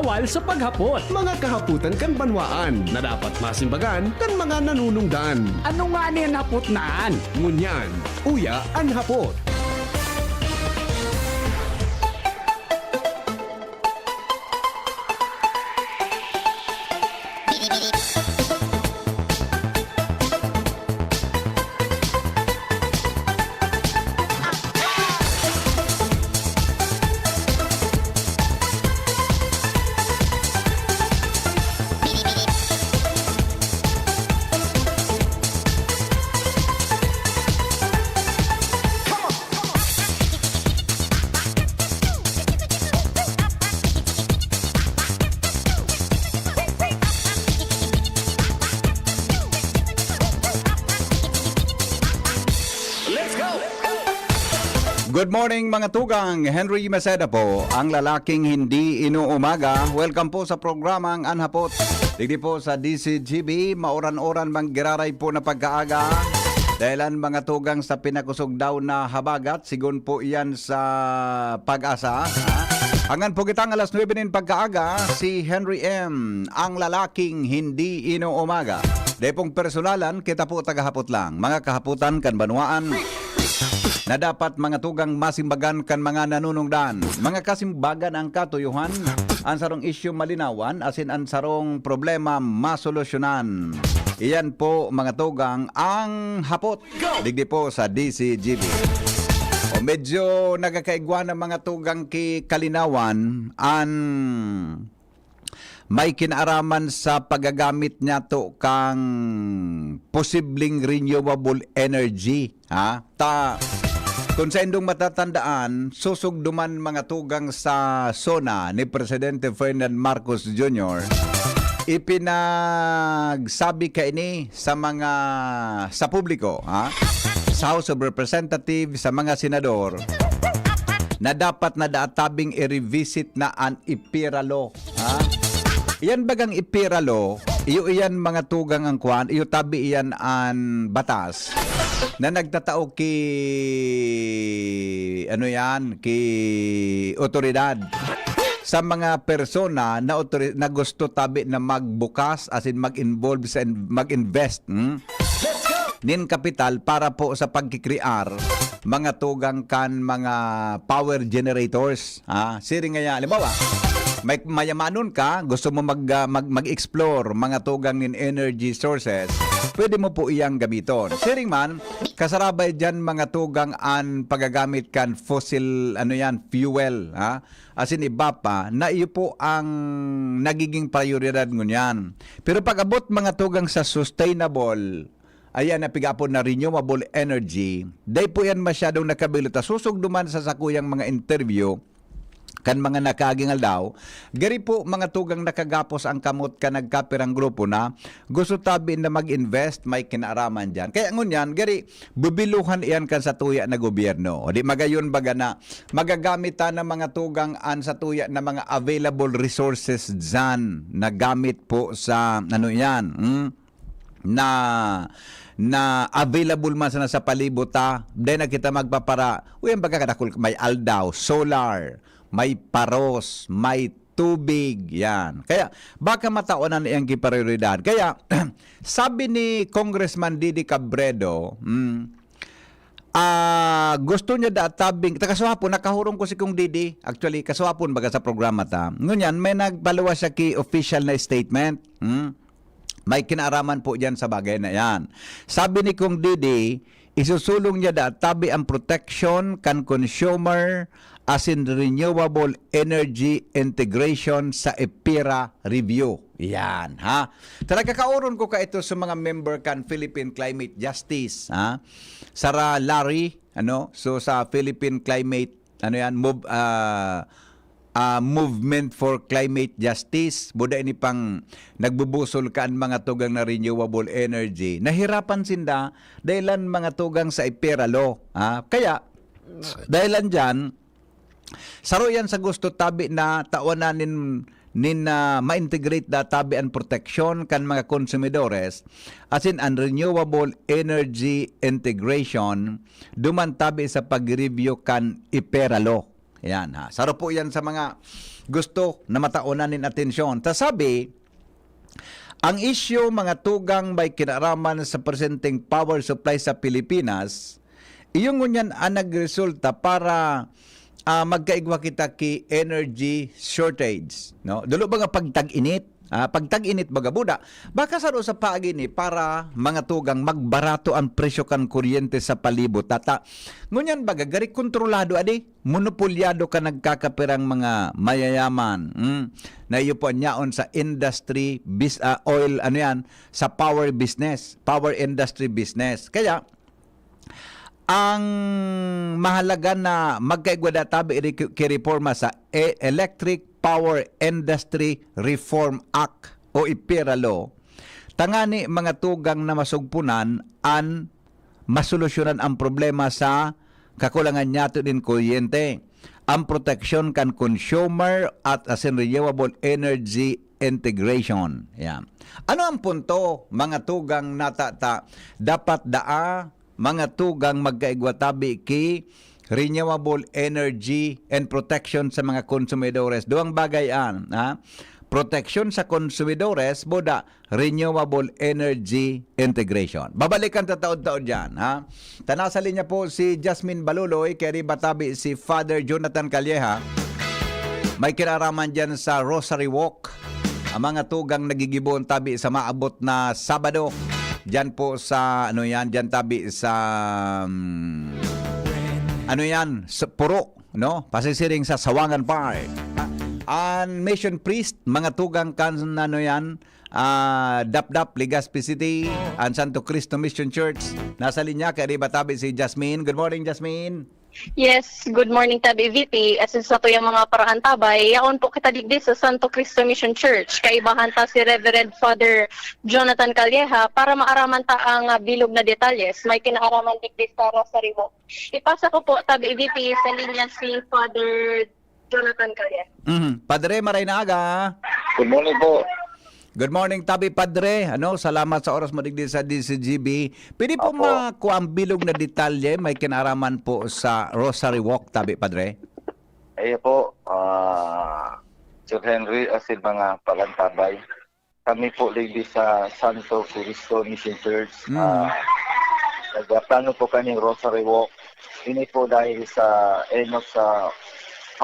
bawal sa paghapot. Mga kahaputan kan banwaan na dapat masimbagan kan mga nanunungdan. Ano nga niyan hapot naan? Ngunyan, uya an hapot. Good morning mga tugang, Henry Maceda po, ang lalaking hindi inuumaga. Welcome po sa programang Anhapot. Digdi po sa DCGB, mauran-oran manggiraray po na pagkaaga. Dahilan mga tugang sa pinakusog daw na habagat, sigun po iyan sa pag-asa. Hangan po kitang alas 9 din pagkaaga, si Henry M, ang lalaking hindi inuumaga. Dahil pong personalan, kita po tagahapot lang. Mga kahaputan kan banwaan na dapat mga tugang masimbagan kan mga nanunungdan. Mga kasimbagan ang katuyuhan, ang sarong isyu malinawan, asin ang sarong problema masolusyonan. Iyan po mga tugang ang hapot. Digdi po sa DCGB. O medyo nagkakaigwa ng mga tugang kalinawan ang may kinaaraman sa paggagamit niya to kang posibleng renewable energy. Kung sa indong matatandaan, susugduman mga tugang sa SONA ni Presidente Ferdinand Marcos Jr., ipinagsabi kaini sa publiko, sa House of Representatives, sa mga senador, na dapat na databing i-revisit na ang IPIRA law. Iyan bagang IPIRA law, iyo iyan mga tugang ang kwan, iyo tabi iyan ang batas na nagtatao ki otoridad sa mga persona na gusto tabi na magbukas as in mag-involve sa mag-invest nin kapital para po sa pagkikrear mga tugang kan mga power generators. Siri nga halimbawa, may mayamanon ka, gusto mo mag-explore mga tugang nin energy sources, pwede mo po iyang gamiton. Siring man, kasarabay dyan mga tugang an pagagamit kan fossil fuel, as in iba pa, na iyo po ang nagiging prioridad ngunyan. Pero pag abot mga tugang sa sustainable, ayan na pigapon na renewable energy, day po yan masyadong nakabilota. Susugduman sa sakuyang mga interview, kan mga nakagingal daw, gari po mga tugang nakagapos ang kamot ka nagkapirang grupo na gusto tabi na mag-invest, may kinaaraman dyan. Kaya ngunyan, gari, bubiluhan iyan kan sa tuya na gobyerno. O di magayon baga na magagamitan ng mga tugang an sa tuya na mga available resources dyan na gamit po sa na available man sa nasa palibot then na kita magpapara uyan baga kadakul may aldaw, solar, may paros, may tubig, yan. Kaya baka mataonan iyang kiprioridad. Kaya sabi ni Congressman Didi Cabredo, gusto niya databing, kaswapon, nakahurong ko si Kong Didi, actually kaswapon baga sa programa ta. Ngunyan, may nagpalawa siya ki official na statement. May kinaaraman po dyan sa bagay na yan. Sabi ni Kong Didi, isusulong niya tabi ang protection kan consumer as in renewable energy integration sa IPIRA review. Yan, Talaga kauron ko ka ito sa mga member kan Philippine Climate Justice, Sara Larry, so sa Philippine Climate, Movement for Climate Justice, buda ini pang nagbubusol kaan mga tugang na renewable energy. Nahirapan sinda dahilan mga tugang sa IPIRA law. Kaya, dahilan dyan, saro yan sa gusto tabi na taonanin ma-integrate da tabi and protection kan mga konsumidores as in an renewable energy integration duman tabi sa pag-review kan IPIRA law. Yan Saro po yan sa mga gusto na mataunan nin atensyon. Ta sabi, ang isyu mga tugang may kinaraman sa presenteng power supply sa Pilipinas, iyong ngunyan ang nagresulta para magkaigwa kita ki energy shortage. No? Dulo ba nga pagtag-init? Pagtag-init baga buda, baka saro sa paagi ni para mga tugang magbarato ang presyo kan kuryente sa palibot. Tata, ngunyan baga, gari kontrolado adi, monopolyado ka nagkakapirang mga mayayaman. Na iyo po nyaon sa industry, oil, sa power business, power industry business. Kaya, ang mahalaga na magkaigwada tabi reforma sa Electric Power Industry Reform Act o IPERA Law, tangani mga tugang na masugpunan an masolusyonan ang problema sa kakulangan nyato din kuryente, ang proteksyon kan consumer at asin renewable energy integration. Yan. Ano ang punto mga tugang natata dapat mga tugang magkaigwatabi ki renewable energy and protection sa mga konsumidores. Duang bagayan, protection sa konsumidores, boda renewable energy integration. Babalikan ta taod-taod dyan. Tanasa linya po si Jasmine Baluloy, kaya batabi si Father Jonathan Calleja. May kinaraman dyan sa Rosary Walk. Ang mga tugang nagigibon tabi sa maabot na Sabado. Dyan po sa, dyan tabi sa... sa Puro, no? Pasisiring sa Sawangan Park. Ang mission priest, mga tugang kan Dap-Dap, Legazpi City, ang Santo Cristo Mission Church. Nasa linya, kaya batabi si Jasmine. Good morning, Jasmine. Yes, good morning tabi VP. Asin sa to yung mga paraan tabay, yaon po kita digdi sa Santo Cristo Mission Church. Kaibahan ta si Reverend Father Jonathan Calleja para maaraman ta ang bilog na detalles. May kinaaraman digdi sa Rosary Walk. Ipasa ko po tabi VP sa linya si Father Jonathan Calleja. Padre, maray na aga. Good morning po. Good morning, Tabi Padre. Salamat sa oras mo digdi sa DCGB. Pwede po makuha ang bilog na detalye, may kinaraman po sa Rosary Walk, Tabi Padre? Po, Sir Henry, asin mga palantabay. Kami po digdi sa Santo Cristo Mission Church. Nagplano po kanyang Rosary Walk. Ini po dahil sa sa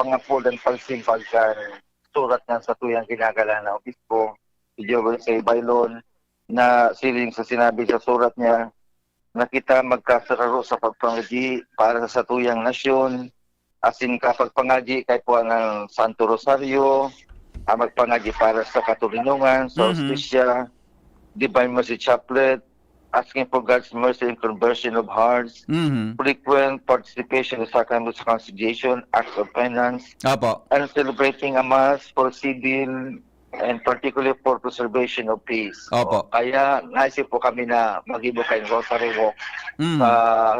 pangapulan pagsimbag kan surat nga sa tuyang ginagala na obispo. Si Joel Say Bailon na siling sa sinabi sa surat niya na kita magkasararo sa pagpangaji para sa tuyang nasyon, asin kapagpangaji kay po ang Santo Rosario, magpangaji para sa katulinungan, sa Hostisya, Divine Mercy Chaplet, asking for God's mercy and conversion of hearts, frequent participation in sacraments of conciliation, acts of penance, and celebrating a mass for civil and particularly for preservation of peace. Kaya naisip po kami na mag-ibo kayong Rosary Walk sa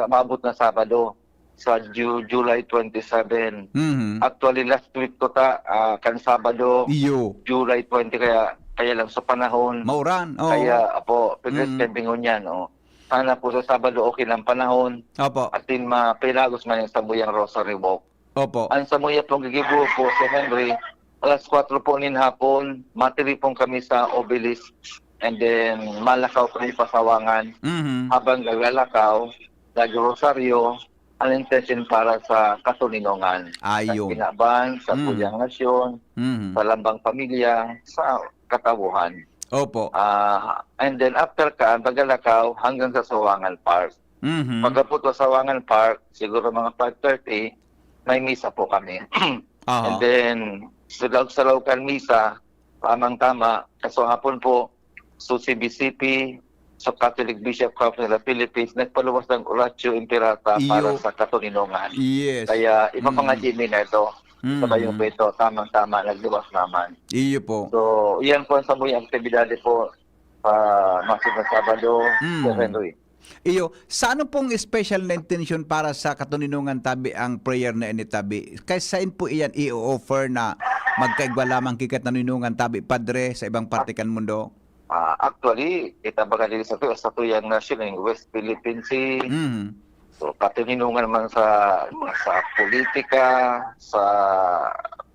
maabot na Sabado sa July 27. Actually last week to kan Sabado, July 20 kaya lang sa panahon. Mauran. Kaya pinag-spending yan. Sana po sa Sabado okay lang panahon. At din mapilagos man yung Samuyang Rosary Walk. Ang Samuya pong gigibo po si Henry, alas 4 po nin hapon, matiri pong kami sa Obelisk and then malakaw po yung pasawangan. Habang gagalakaw, nag-rosaryo, ang intention para sa katulinungan. Sa Pinaban, sa Tuyang Nasyon, sa Lambang Pamilya, sa Katawuhan. And then after gagalakaw hanggang sa Sawangan Park. Pagkapot sa Sawangan Park, siguro mga 5:30, may misa po kami. And then sa local misa, tamang-tama, kaso hapon po, so CBCP, sa Catholic Bishop Conference of the Philippines, nagpaluwas ng Oratio Imperata para sa katulinungan. Kaya ipapangadji na ito. Sabay yung po ito, tamang-tama, nagluwas naman. So, iyan po ang samuyang aktibidade po masig na Sabado, Sir Henry. Sa ano pong special na intention para sa katuninungan tabi ang prayer na initabi? Kaya saan po iyan i-offer na magkaigwa lamang kikat naninungan tabi Padre sa ibang parte kan mundo? Actually, kita baga dito sa tuyang nasyon ng West Philippine Sea. So, katuninungan naman sa politika, sa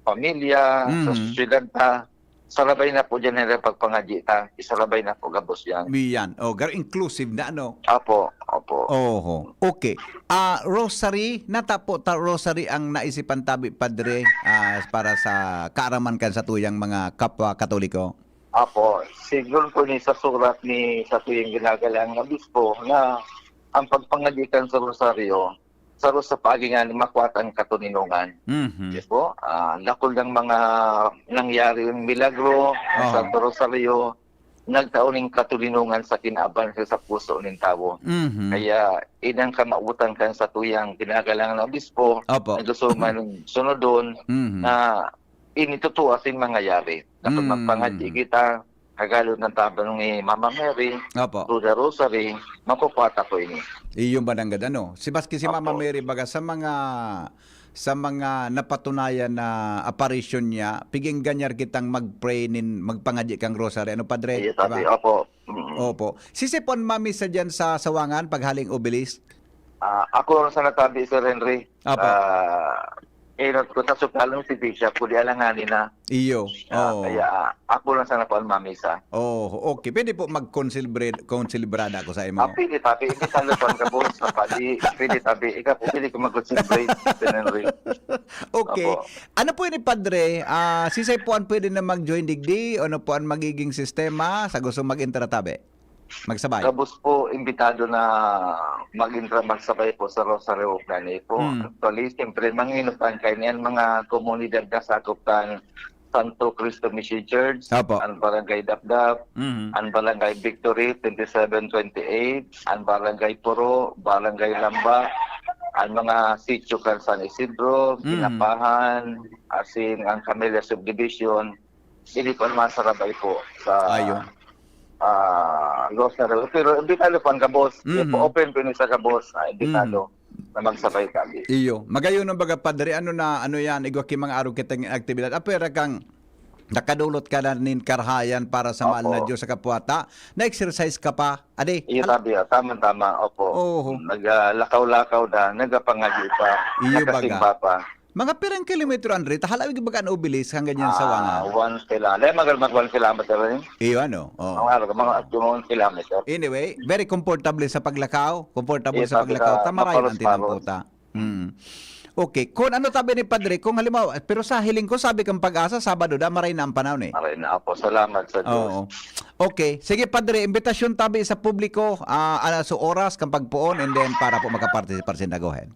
pamilya, sa Mhm. sosyedad ta. Salabay na po dyan nila pagpangadyi ta. Isalabay na po gabos yan. Yan. Oh, very inclusive na ano. Opo. Oho. Okay. Rosary, natapo ta rosary ang naisipan tabi padre para sa kaaraman kan sa tuyang mga kapwa Katoliko. Apo, siguro po ni sa surat ni sa tuyong ginagalang obispo na ang pagpangadikan sa rosaryo sa pagingan makuatan katuninungan. Mhm. Yes po, lakol ng mga nangyari yung milagro sa rosaryo, nagtauning katuninungan sa kinaban sa puso ng tao. Mhm. Kaya inang kamautan kan sa tuyang ginagalang na obispo, Opo. na gusto man sunod doon, Mhm. na initutuwa sing mangyayari. Kapag magpangadyi kita, kagalod ng tabanong ni Mama Mary, Opo. to the rosary, makukwata ko ini. Iyon ba nanggad ano? Si Baski si Mama Opo. Mary baga sa mga napatunayan na apparition niya, piging ganyar kitang mag-pray magpangadyi kang rosary. Ano padre? Iya sabi, Diba? opo. Opo. Sisipon mami sa dyan sa Sawangan paghaling obelisk. Ako sa natabi, Sir Henry, Opo. inot ko sa sukalong si Bishop, kung di alanganin na. Iyo. Oh. Kaya ako lang sana po ang mamisa. Oh, okay. Pwede po mag-consilbrada ako sa imo. Pili tabi, hindi talo po ang kabos sa pali. Pili tabi, ikaw po, pili ko mag-celebrate, Sir Henry. Okay. Opo. Ano po ni Padre? Sisay po ang pwede na mag-join digdi? O ano po ang magiging sistema sa gusto mag-interatabe? Magsabay? Kabos po, imbitado na mag-intra magsabay po sa Rosario Plane po. Actually, siyempre, manginupan kayo niyan mga komunidad na sakupan Santo Cristo Mission Church, Opo. ang Barangay Dapdap, Mhm. ang Barangay Victory 2728, ang Barangay Puro, Barangay Lamba, ang mga sitio kan San Isidro, Pinapahan, asin ang Camellia Subdivision. Hindi ko masarabay po sa Ayun. Rosaryo. Pero imbitado po ang kabos. Mhm. Open po ni sa kabos. Imbitado na magsabay kami. Iyo. Magayon ng baga Padre, ano yan, igwaki mga araw kitang aktibidad. Apera kang nakadulot ka na nin karhayan para sa mahal na Opo. Diyos sa kapwata. Na-exercise ka pa. Ade, Iyo tabi, tama-tama. Opo. Oo. Naglakaw-lakaw na, nagapangagi pa, Iyo nakasimba pa. mga pirang kilometro, Andre, tahalawig baga ang ubilis hanggang yan sa Wangan. 1 kilometer. Dahil mag 1 kilometer rin. Iyo, ano? Oh. Ang araw, mga 1 kilometer. Anyway, very comfortable sa paglakaw. Comfortable Yes, sa sabi paglakaw. ka, Tamarayan ang maparos-paros. tinamputa. Okay. Kung ano tabi ni Padre, kung halimbawa, pero sa hiling ko, sabi kang pag-asa, Sabado da, maray na ang panahon eh. Maray na po. Salamat sa Diyos. Oo. Okay. Sige, Padre, imbitasyon tabi sa publiko, so oras kang pagpuon, and then para po makaparticipar sin go ahead.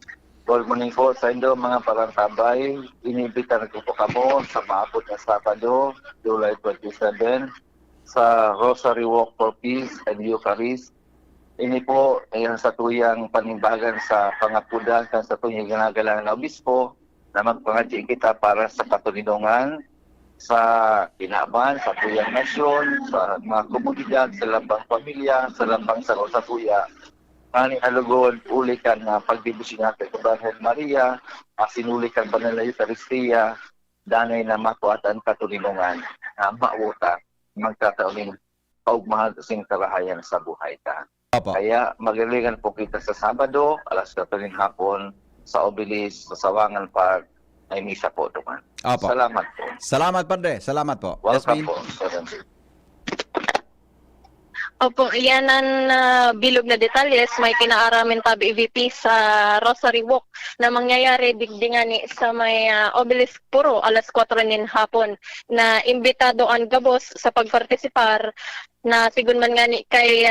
Good morning po sa inyo mga parantabay. Inibitan ko po kamo sa maabot na Sabado, July 27, sa Rosary Walk for Peace and Eucharist. Ini po ay sa tuyang panimbagan sa pangapudan sa tuyang ginagalang na obispo na magpangadyi kita para sa katuninungan sa kinaban, sa tuyang nasyon, sa mga komunidad, sa lambang pamilya, sa lambang sa tuya. Ani alugod ulikan na pagbibisyon natin sa Virgen Maria, sinulikan pa nila Eucharistia, danay na makuatan katuninungan na mauta, magkatauning paugmahal sing karahayan sa buhay ta. Opo. Kaya magaligan po kita sa Sabado, alas 4 ng hapon, sa Obelis, sa Sawangan Park, ay misa po duman. Opo. Salamat po. Salamat, Padre. Salamat po. Welcome Jasmine? po. Sir Henry. Opo, iyan ang bilog na detalles may kinaaramin tabi EVP sa Rosary Walk na mangyayari digdingan ni sa may Obelisk Puro alas 4 nin hapon na imbitado ang gabos sa pagpartisipar na sigun man nga ni kay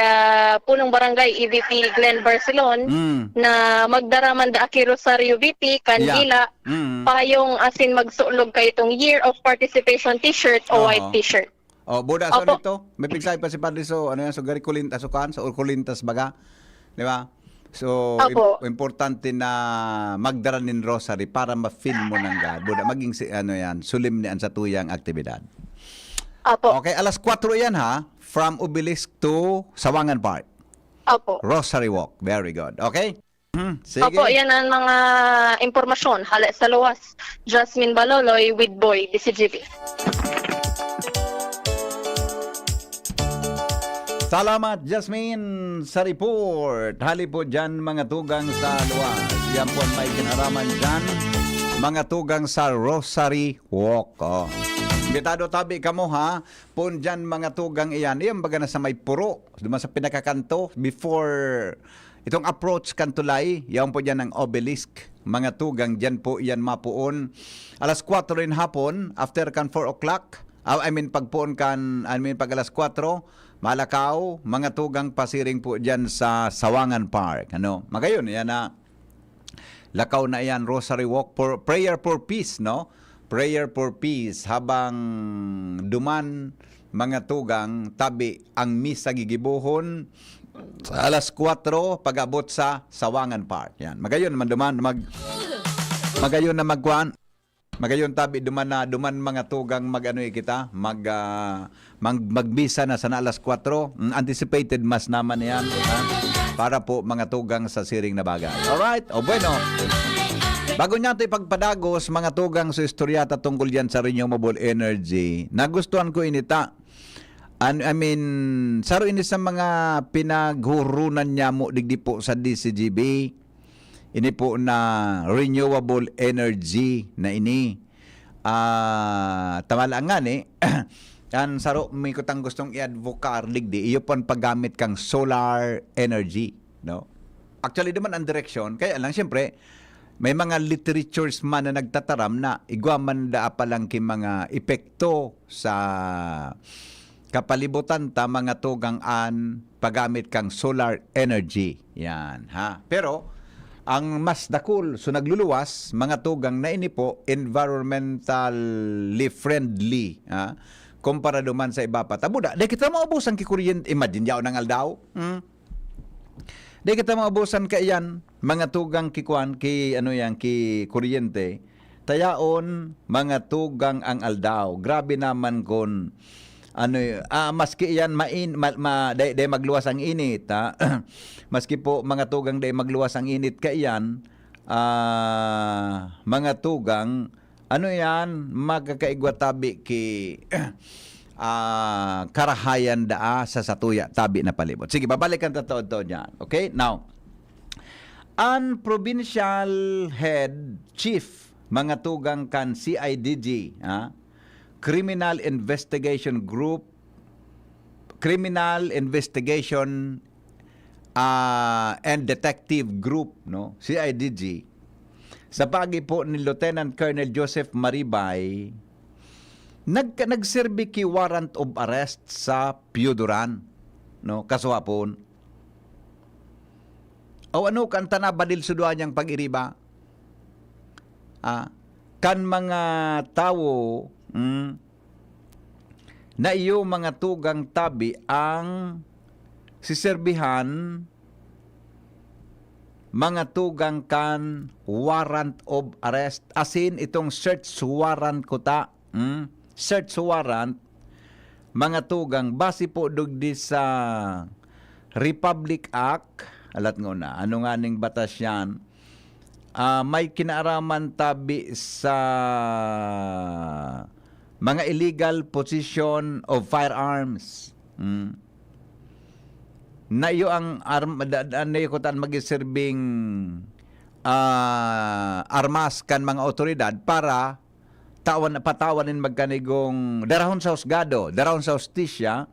punong barangay EVP Glenn Barcelon na magdaraman da aki Rosario VP kandila payong asin magsulog kay itong Year of Participation t-shirt o white t-shirt. Oh, buda so Opo. nito. May pigsay pa si Padre so ano yan so gari kulintas so kan so kulintas baga. Di ba? So Opo. importante na magdaranin rosary para ma-feel mo ng God. Buda maging ano yan, solemn sa tuyang aktibidad. Opo. Okay, alas 4 yan ha. From Obelisk to Sawangan Park. Opo. Rosary Walk. Very good. Okay? Sige. Opo, yan ang mga impormasyon. Hala sa luwas. Jasmine Baloloy with Boy, DCGP. Salamat, Jasmine, sa report. Hali po dyan mga tugang sa luwas. Yan po ang may kinaraman dyan mga tugang sa Rosary Walk. Oh. Imbitado tabi kamo ha. Pun dyan mga tugang iyan. Iyan baga na sa may puro. Duman sa pinakakanto. Before itong approach kantulay. Yan po dyan ang obelisk. Mga tugang dyan po iyan mapuon. Alas 4 rin hapon. After kan 4 o'clock. Pagpuon kan, pag alas 4. Malakaw. Mga tugang pasiring po dyan sa Sawangan Park. Ano? Magayon. Yan na. Lakaw na yan. Rosary Walk. For prayer for peace. No? Prayer for peace habang duman mga tugang tabi ang misa gigibuhon sa alas 4 pag-abot sa Sawangan Park. Yan. Magayon naman duman magayon na magkuan. Magayon tabi duman mga tugang magano kita magbisa na sa alas 4. Anticipated mas naman yan. Ha? Para po mga tugang sa siring na bagay. Alright? O bueno. Bago niya ito ipagpadagos, mga tugang sa istoryata tungkol yan sa renewable energy, nagustuhan ko inita. Saro ini sa mga pinaghurunan niya mo digdi po sa DCGB. Ini po na renewable energy na ini. Tamala nga ni, yan saro may kutang gustong i-advocate digdi, iyo po ang paggamit kang solar energy. No? Actually, naman ang direksyon, kaya lang siyempre, may mga literatures man na nagtataram na igwaman da pa lang ki mga epekto sa kapalibutan ta mga tugang an paggamit kang solar energy. Yan, ha. Pero ang mas dakul so nagluluwas mga tugang na ini po environmentally friendly, ha. Kumpara duman sa iba pa. Tabuda, di kita maubusan ki kuryente, imagine yaw nang aldaw. Di kita maubusan ka iyan, mga tugang kikuan, ki kuryente, tayaon, mga tugang ang aldaw. Grabe naman kon, maski iyan, day magluwas ang init, ha? Maski po, mga tugang day magluwas ang init ka iyan, mga tugang, magkakaigwa tabi ki, karahayan daa sa satuya tabi na palibot. Sige, babalikan totoo niyan. Okay? Now, ang provincial head chief mga tugang kan CIDG, Criminal Investigation Group, Criminal Investigation and Detective Group, no? CIDG. Sa pagi po ni Lieutenant Colonel Joseph Maribay, nagserbi ki warrant of arrest sa Piuduran, no, kasuhapon. O ano kan tana badil sudwa niyang pag-iriba? Kan mga tao na iyo mga tugang tabi ang siserbihan mga tugang kan warrant of arrest, asin itong search warrant ko ta. Search warrant, mga tugang, base po dugdi sa Republic Act, alat nga na, ano nga ning batas yan, may kinaaraman tabi sa mga illegal possession of firearms. Na iyo ang kutan magiserbing armas kan mga otoridad para patawanin magkanigong darahon sa husgado, darahon sa hustisya,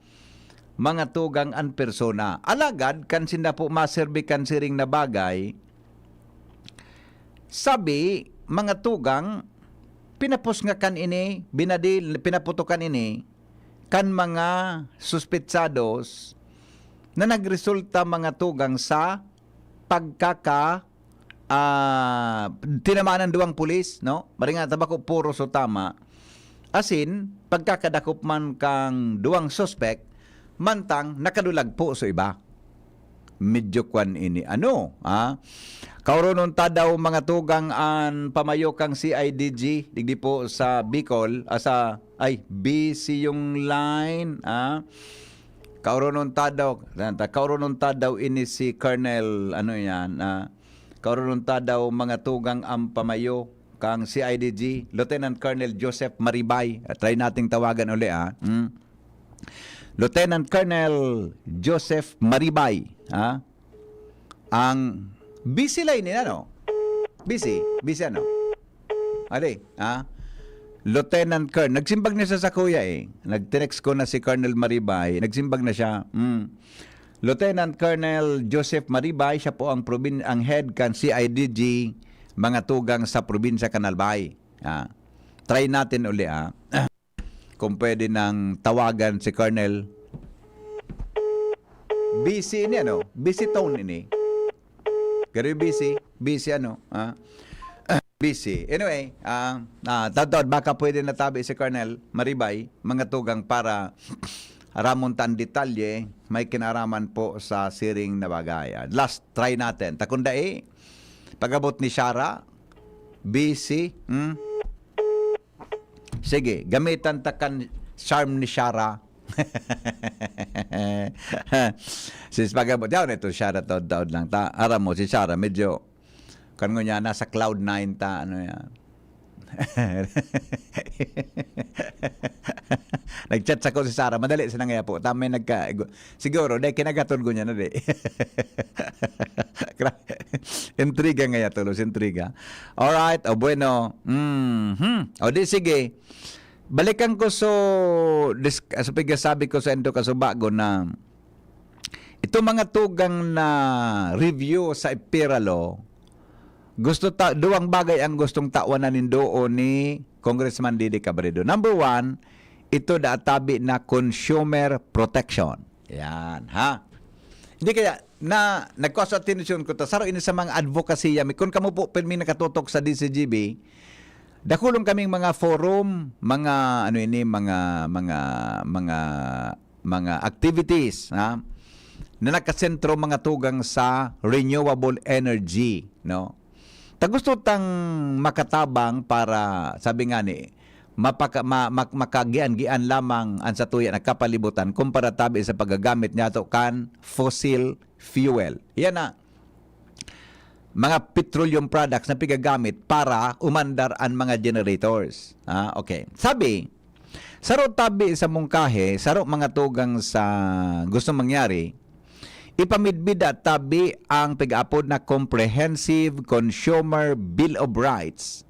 mga tugang an persona. Alagad, kan sinda po maserbi kan siring na bagay, sabi, mga tugang, pinapos nga kan ini, pinaputukan ini, kan mga suspetsados na nagresulta mga tugang sa tinamaan ng duwang pulis, no? Maringa tabako puro so tama. Asin, pagkakadakop man kang duwang suspect, mantang nakadulag po so iba. Medyo kwan ini. Kauronon ta daw mga tugang an pamayo kang CIDG, digdi po sa Bicol, busy yung line, Kauronon ta daw ini si Colonel, kauronon ta daw mga tugang ang pamayo kang CIDG, Lieutenant Colonel Joseph Maribay. Try nating tawagan uli, Lieutenant Colonel Joseph Maribay, ang busy line nila, no? Busy ano? Ali, Lieutenant Colonel, nagsimbag na siya sa kuya eh. Nag-text ko na si Colonel Maribay, nagsimbag na siya. Lieutenant Colonel Joseph Maribay, siya po ang head kan CIDG mga tugang sa probinsya Canalbay. Try natin uli kung pwede nang tawagan si Colonel. Busy ini ano? Busy tone ini. Gary busy busy. Anyway, tatod baka pwede natabi si Colonel Maribay mga tugang para ramontan detalye may kinaraman po sa siring na bagay. Last try natin. Takunda pagabot ni Shara busy. Sige, gamitan takan charm ni Shara. Sis pagabot daw nito Shara taod lang ta. Aram mo si Shara medyo kango niya nasa cloud 9 ta ano yan. Nag-chat sa ko si Sarah, madali sa nangaya po. Tama siguro dahil kinagaton ko niya na di. Intriga ngaya tulos, intriga. Alright, bueno. O di sige. Balikan ko sabi ko sa endo kasubago na ito mga tugang na review sa Ipiralo, duwang bagay ang gustong tawanan nindo ni Congressman Didi Cabredo. Number 1, ito tabi na consumer protection. Yan, Hindi kaya na nagkuha attention ko ta saro ini sa mga advocacy yami kun kamo po permi nakatutok sa DCGB. Dakulong kaming mga forum, mga mga activities, na nakasentro mga tugang sa renewable energy, no? Gusto tang makatabang para sabi nga ni makagian-gian lamang ang sa tuya nagkapalibutan kumpara tabi sa paggagamit niya to kan fossil fuel. Yan na mga petroleum products na pigagamit para umandar ang mga generators. Okay. Sabi, saro tabi sa mungkahe, saro mga tugang sa gusto mangyari, ipamidbida tabi ang pag-apod na Comprehensive Consumer Bill of Rights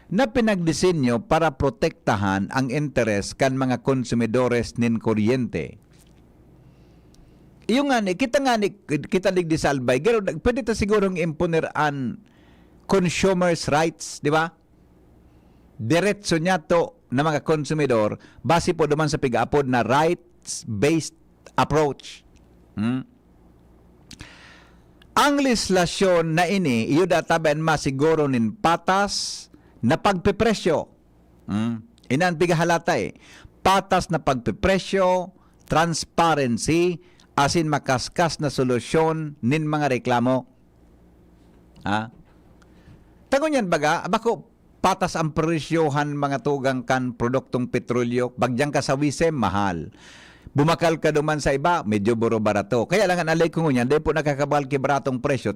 na pinagdisenyo para protektahan ang interes kan mga konsumidores nin kuryente. Iyo nga ni, kita ligdi sa albay, pero pwede ta sigurong imponeran consumers' rights, di ba? Diretso niya to na mga konsumidor, base po naman sa pag-apod na rights-based approach. Ang legislasyon na ini, iyo databan masiguro nin patas na pagpipresyo. Inan pigahalata patas na pagpipresyo, transparency, asin makaskas na solusyon nin mga reklamo. Tangon yan baga, bako patas ang presyohan mga tugang kan produktong petrolyo, bagyang kasawise, mahal. Bumakal ka duman sa iba, medyo buro-barato. Kaya lang ang alay ko ngunyan, di po nakakabal kibratong presyo,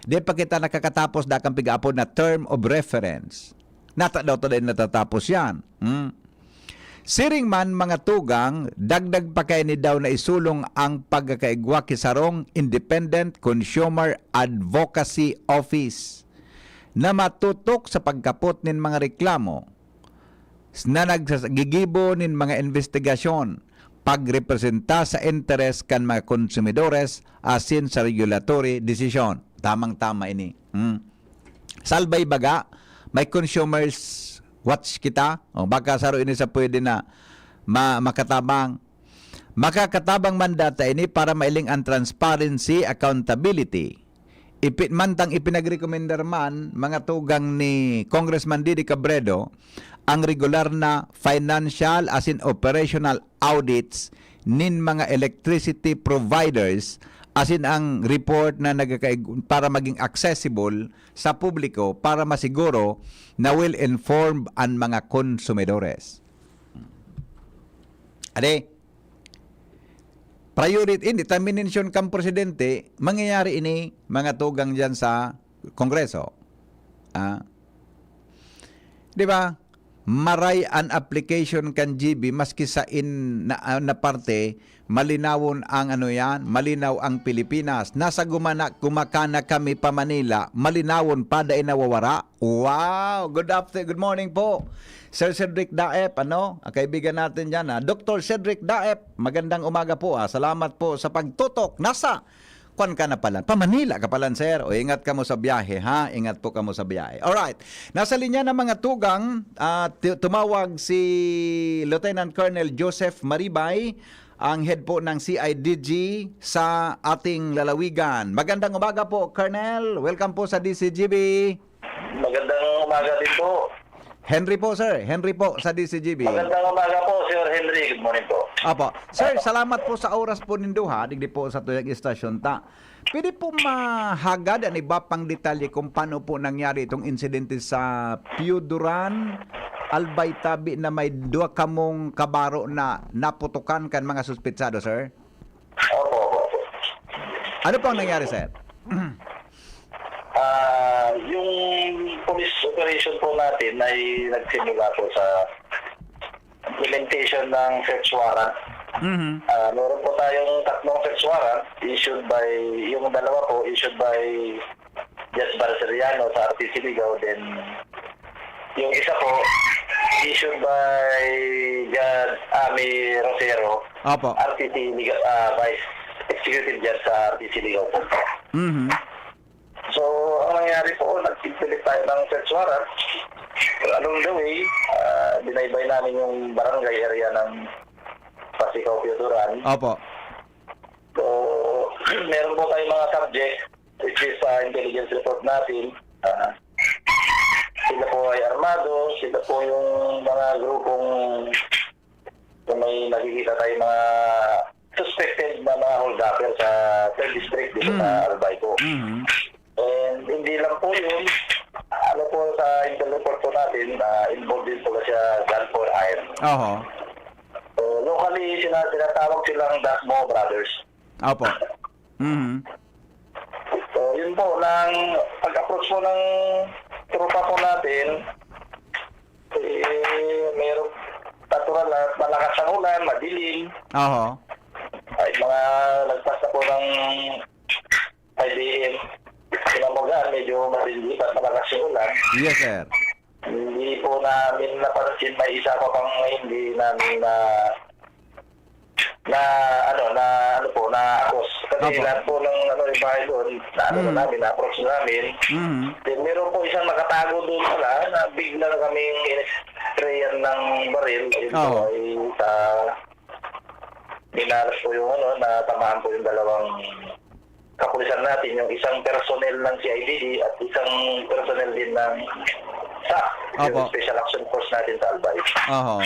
di pa kita nakakatapos da kang pig-apod na term of reference. Nata daw to din natatapos yan. Siring man mga tugang, dagdag pa kay ni daw na isulong ang pagkakaigwa kisarong Independent Consumer Advocacy Office na matutok sa pagkapot nin mga reklamo na naggigibo nin mga investigasyon pagrepresenta sa interes kan mga konsumidores asin sa regulatory decision. Tamang-tama ini. Salbay baga, may consumers watch kita, baka saro ini sa pwede na makatabang. Makakatabang mandata ini para mailing ang transparency, accountability. Mantang ipinagrekomendar man mga tugang ni Congressman Didi Cabredo ang regular na financial as in operational audits nin mga electricity providers asin ang report na para maging accessible sa publiko para masiguro na well-informed ang mga konsumidores. Ade, priority, hindi, termination kang presidente, mangyayari ini mga tugang dyan sa Kongreso. Di ba? maray an application kan GB maski sa na parte malinawon ang ano yan, malinaw ang Pilipinas. Nasa gumakana kami pa Manila, malinawon pa da inawawara. Wow! Good morning po. Sir Cedric Daep, ang kaibigan natin dyan. Dr. Cedric Daep, magandang umaga po. Salamat po sa pagtutok. Nasa kuan ka na pala. Pa Manila ka pala, sir. O ingat ka mo sa biyahe, ha? Ingat po ka mo sa biyahe. Alright. Nasa linya ng mga tugang, tumawag si Lieutenant Colonel Joseph Maribay, ang head po ng CIDG sa ating lalawigan. Magandang umaga po, Colonel. Welcome po sa DCGB. Magandang umaga din po. Henry po, sir. Henry po sa DCGB. Magandang umaga po, Sir Henry. Good morning po. Apo. Sir, salamat po sa oras po nindo, ha. Digdi po sa tuyang istasyon ta. Pwede po mahagad ang iba pang detalye kung paano po nangyari itong insidente sa Piuduran, Albay Tabi na may dua kamong kabaro na naputukan kan mga suspetsado, sir? Opo. Ano po ang nangyari, sir? Yung police operation po natin ay nagsimula po sa implementation ng search warrant. Meron po tayong 3 search warrant issued by, yung dalawa po issued by Judge Barceriano sa RTC Ligao, then yung isa po issued by Judge Ami Rosero, Opo. RTC Ligao, Vice Executive Judge sa RTC Ligao po. So, ang nangyari po, nag-implement tayo ng search warrant. Along the way, binaybay namin yung barangay area ng Pasicaw, Piuduran. Opo. So, meron po tayong mga subject, which is intelligence report natin. Sila po ay armado, sila po yung mga grupong kung may nakikita tayong mga suspected na mga hold-upper sa 3rd District dito sa Albay po. And hindi lang po yun, ano po sa intel report po natin, involved din po siya Gun for Hire. Oho. So, locally, tinatawag silang Dasmo Brothers. Opo. So, yun po, pag-approach po ng tropa po natin, mayroong natural na malakas ang ulan, madilim. Oho. Ay, mga lagpas na po ng 5 AM. Kinamagaan, medyo matindi at malakas yung ulan. Yes, sir. Hindi po namin napansin, may isa pa pang hindi namin na-akos. Kasi Opo. lahat po ng yung bahay doon, na-approach namin. Then meron po isang nakatago doon pala, na bigla na kaming in-sprayan ng baril. Ito ay binalas po yung natamaan po yung dalawang kapulisan natin, yung isang personnel ng CIDD at isang personnel din ng SAC, yung Special Action Force natin sa Albay. Oho.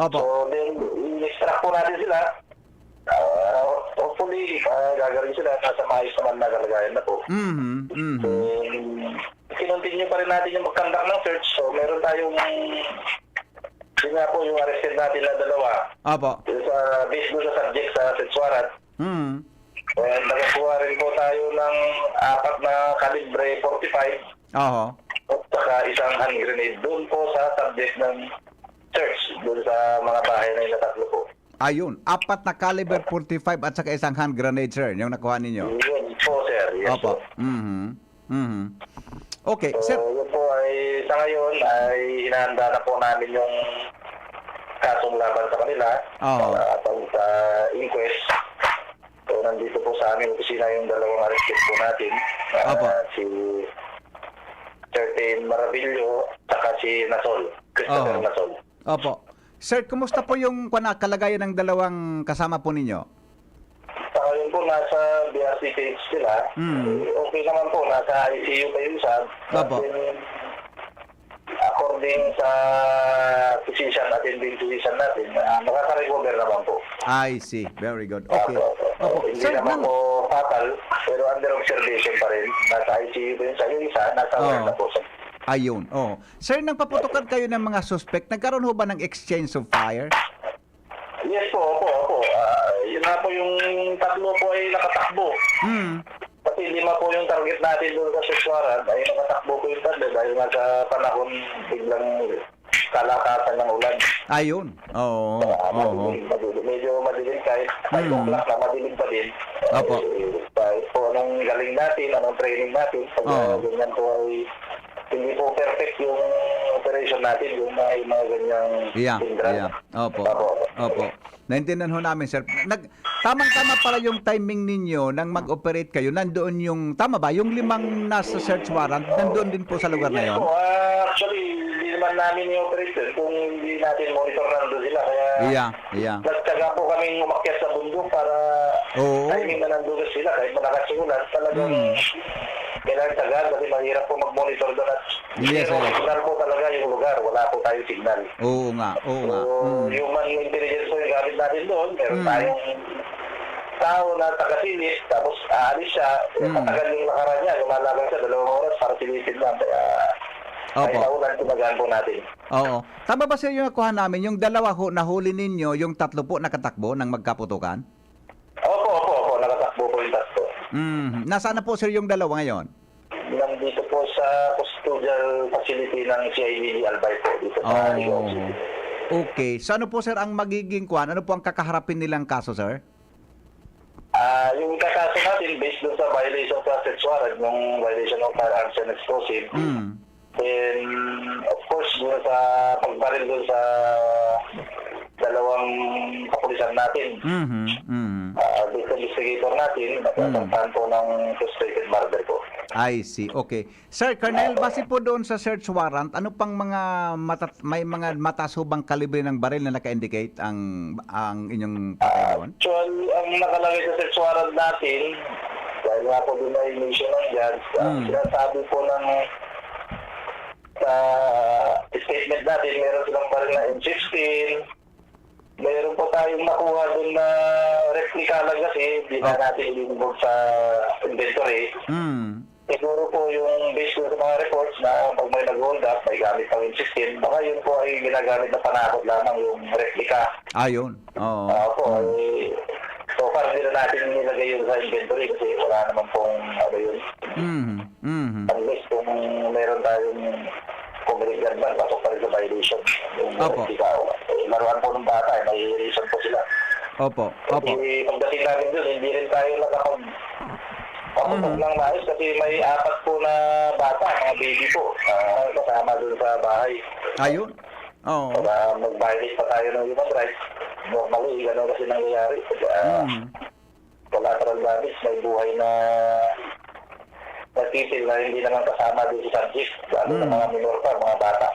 Opo. So, then, in-extract po natin sila. Hopefully, gagawin sila. Nasa maayos naman na kalagayan na po. Kinontinue pa rin natin yung mag-conduct ng search. So, meron tayong yun nga po yung arrested natin na dalawa. Opo. Based doon sa subject sa search warrant. And nakakuha rin po tayo ng 4 na kalibre 45. Oho. At saka isang hand grenade doon po sa subject ng search doon sa mga bahay na yung tatlo po. Ayun, 4 na caliber 45 at saka isang hand grenade, sir, yung nakuha ninyo. Yun po, sir. Yes, Opo. po. Okay, So, sir. yun po ay sa ngayon ay hinahanda na po namin yung kasong laban sa kanila at sa inquest. So, nandito po sa aming opisina yung dalawang arrested po natin. Si Certain Maravillo at si Nasol, Christopher Nasol. Opo. Sir, kumusta po yung kalagayan ng dalawang kasama po ninyo? Sa ngayon po, nasa BRC page sila. Okay naman po, nasa ICU pa yung isa. Opo. According sa attending physician natin, makaka-recover naman po. I see. Very good. Okay. Opo. Hindi Sir, naman po fatal, pero under observation pa rin. Nasa ICU pa yun sa yung isa, nasa ward na po. Ayun. Oh. Sir, nang paputukan kayo ng mga suspect, nagkaroon ho ba ng exchange of fire? Yes po, opo. Yun nga po yung tatlo po ay nakatakbo. kasi 5 po yung target natin doon sa Seswaran, ay nakatakbo po yung tatlo dahil nga sa panahon biglang kalakasan ng ulan. Ayun. Oo. Oo. Medyo madilim kahit 5 o'clock na madilim pa din. Opo. Kahit po anong galing natin, anong training natin, pag ganyan po ay hindi po perfect yung operation natin, yung mga ganyang hindrance. Yeah. Opo. Naintindihan ho namin, sir. Tamang-tama pala yung timing ninyo nang mag-operate kayo. Nandoon yung, tama ba? Yung 5 nasa search warrant, nandoon din po sa lugar na yon? Yes po. Actually, hindi naman namin yung operation kung hindi natin monitor nandun sila. Kaya Yeah. nagtsaga po kaming umakyat sa bundok para timing na nandun sila. Kahit malakas yung ulan, talagang kailangan tagal kasi mahirap po mag-monitor doon. At Yes, zero sir. signal po talaga yung lugar. Wala po tayong signal. Oo nga. So, human intelligence po yung gamit natin doon. Meron tayong tao na taga-silip, tapos aalis siya, matagal yung lakaran niya, lumalagang siya 2 oras para silipin lang. Kaya ay naulan tumagaan po natin. Oo. Tama ba sir yung nakuha namin, yung 2 nahuli ninyo, yung 3 po nakatakbo ng magkaputukan? Opo, nakatakbo po yung tatlo. Nasaan na po sir yung 2 ngayon? Nandito po sa custodial facility ng CIDG Albay po, dito sa Rio. Okay. So ano po sir ang magiging kwan? Ano po ang kakaharapin nilang kaso sir? Yung kakaso natin, based doon sa violation sa search warrant, yung violation of firearms and explosive, then, of course, doon sa pagbaril doon sa 2 kapulisan natin, dito investigator natin, nagtatantahan po ng frustrated murder po. I see. Okay. Sir, Colonel, base po doon sa search warrant, ano pang mga may mga mataas ho bang kalibre ng baril na naka-indicate ang inyong patay doon? Actually, ang nakalagay sa search warrant natin, dahil nga po doon ay mission ng judge, sinasabi po ng statement natin, meron silang baril na M16, meron po tayong nakuha doon na replica lang kasi, hindi na natin involved sa inventory. Siguro po yung based sa mga reports na pag may nag-hold up, may gamit ng M16, baka yun po ay ginagamit na panakot lamang yung replica. Yun. Oo. So far, hindi na natin nilagay yun sa inventory kasi wala naman pong yun. Unless kung meron tayong kumiligan ba, pasok pa rin sa violation. Yung replica, laruan po ng bata, may reason po sila. Opo. Kasi pagdating namin doon, hindi rin tayo nakapag ng maayos kasi may 4 po na bata, mga baby po, kasama doon sa bahay. Ayun. Oo. Para mag-violate pa tayo ng human rights. Normally, gano'n kasi nangyayari. Collateral damage, may buhay na nagtitil na hindi naman kasama doon sa subject. Lalo na mga minor pa, mga bata.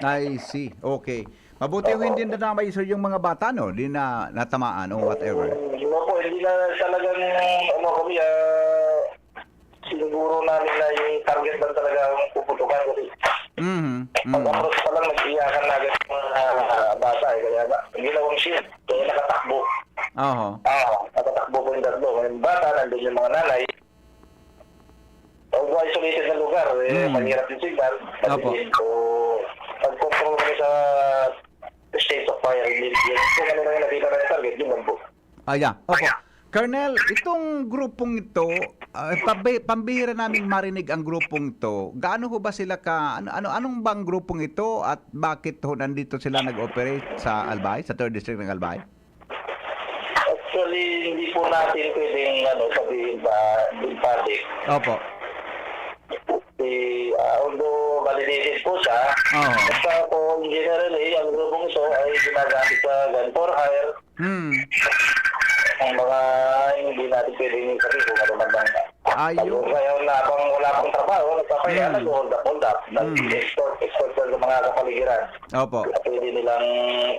I see. Okay. Mabuti hindi na namay sir yung mga bata, no? Hindi na natamaan o whatever. Hindi na talagang, kami, siniguro namin na yung target lang talaga ang puputukan kasi pag-approach pa lang nag-iyakan na agad yung bata kaya ginawang shield, kaya nakatakbo. Nakatakbo po yung 3. Yung bata, nandun yung mga nanay. Although isolated na lugar, mahirap yung signal. So, pag-control kami sa state of fire, kung ano na yung nakita na yung target, yun lang po. Opo. Colonel, itong grupong ito, pambihira naming marinig ang grupong ito. Gaano ho ba sila anong bang grupong ito at bakit ho nandito sila nag-operate sa Albay, sa 3rd District ng Albay? Actually, hindi po natin pwedeng sabihin ba in public. Opo. Although validated po siya, basta po generally, ang grupong ito ay ginagamit sa gun for hire. Ang mga hindi natin pwedeng sabihin kung ano man lang. Kaya wala pang trabaho, nagpapaya, nag-hold up, nag-export sa mga kapaligiran. Opo. Pwede nilang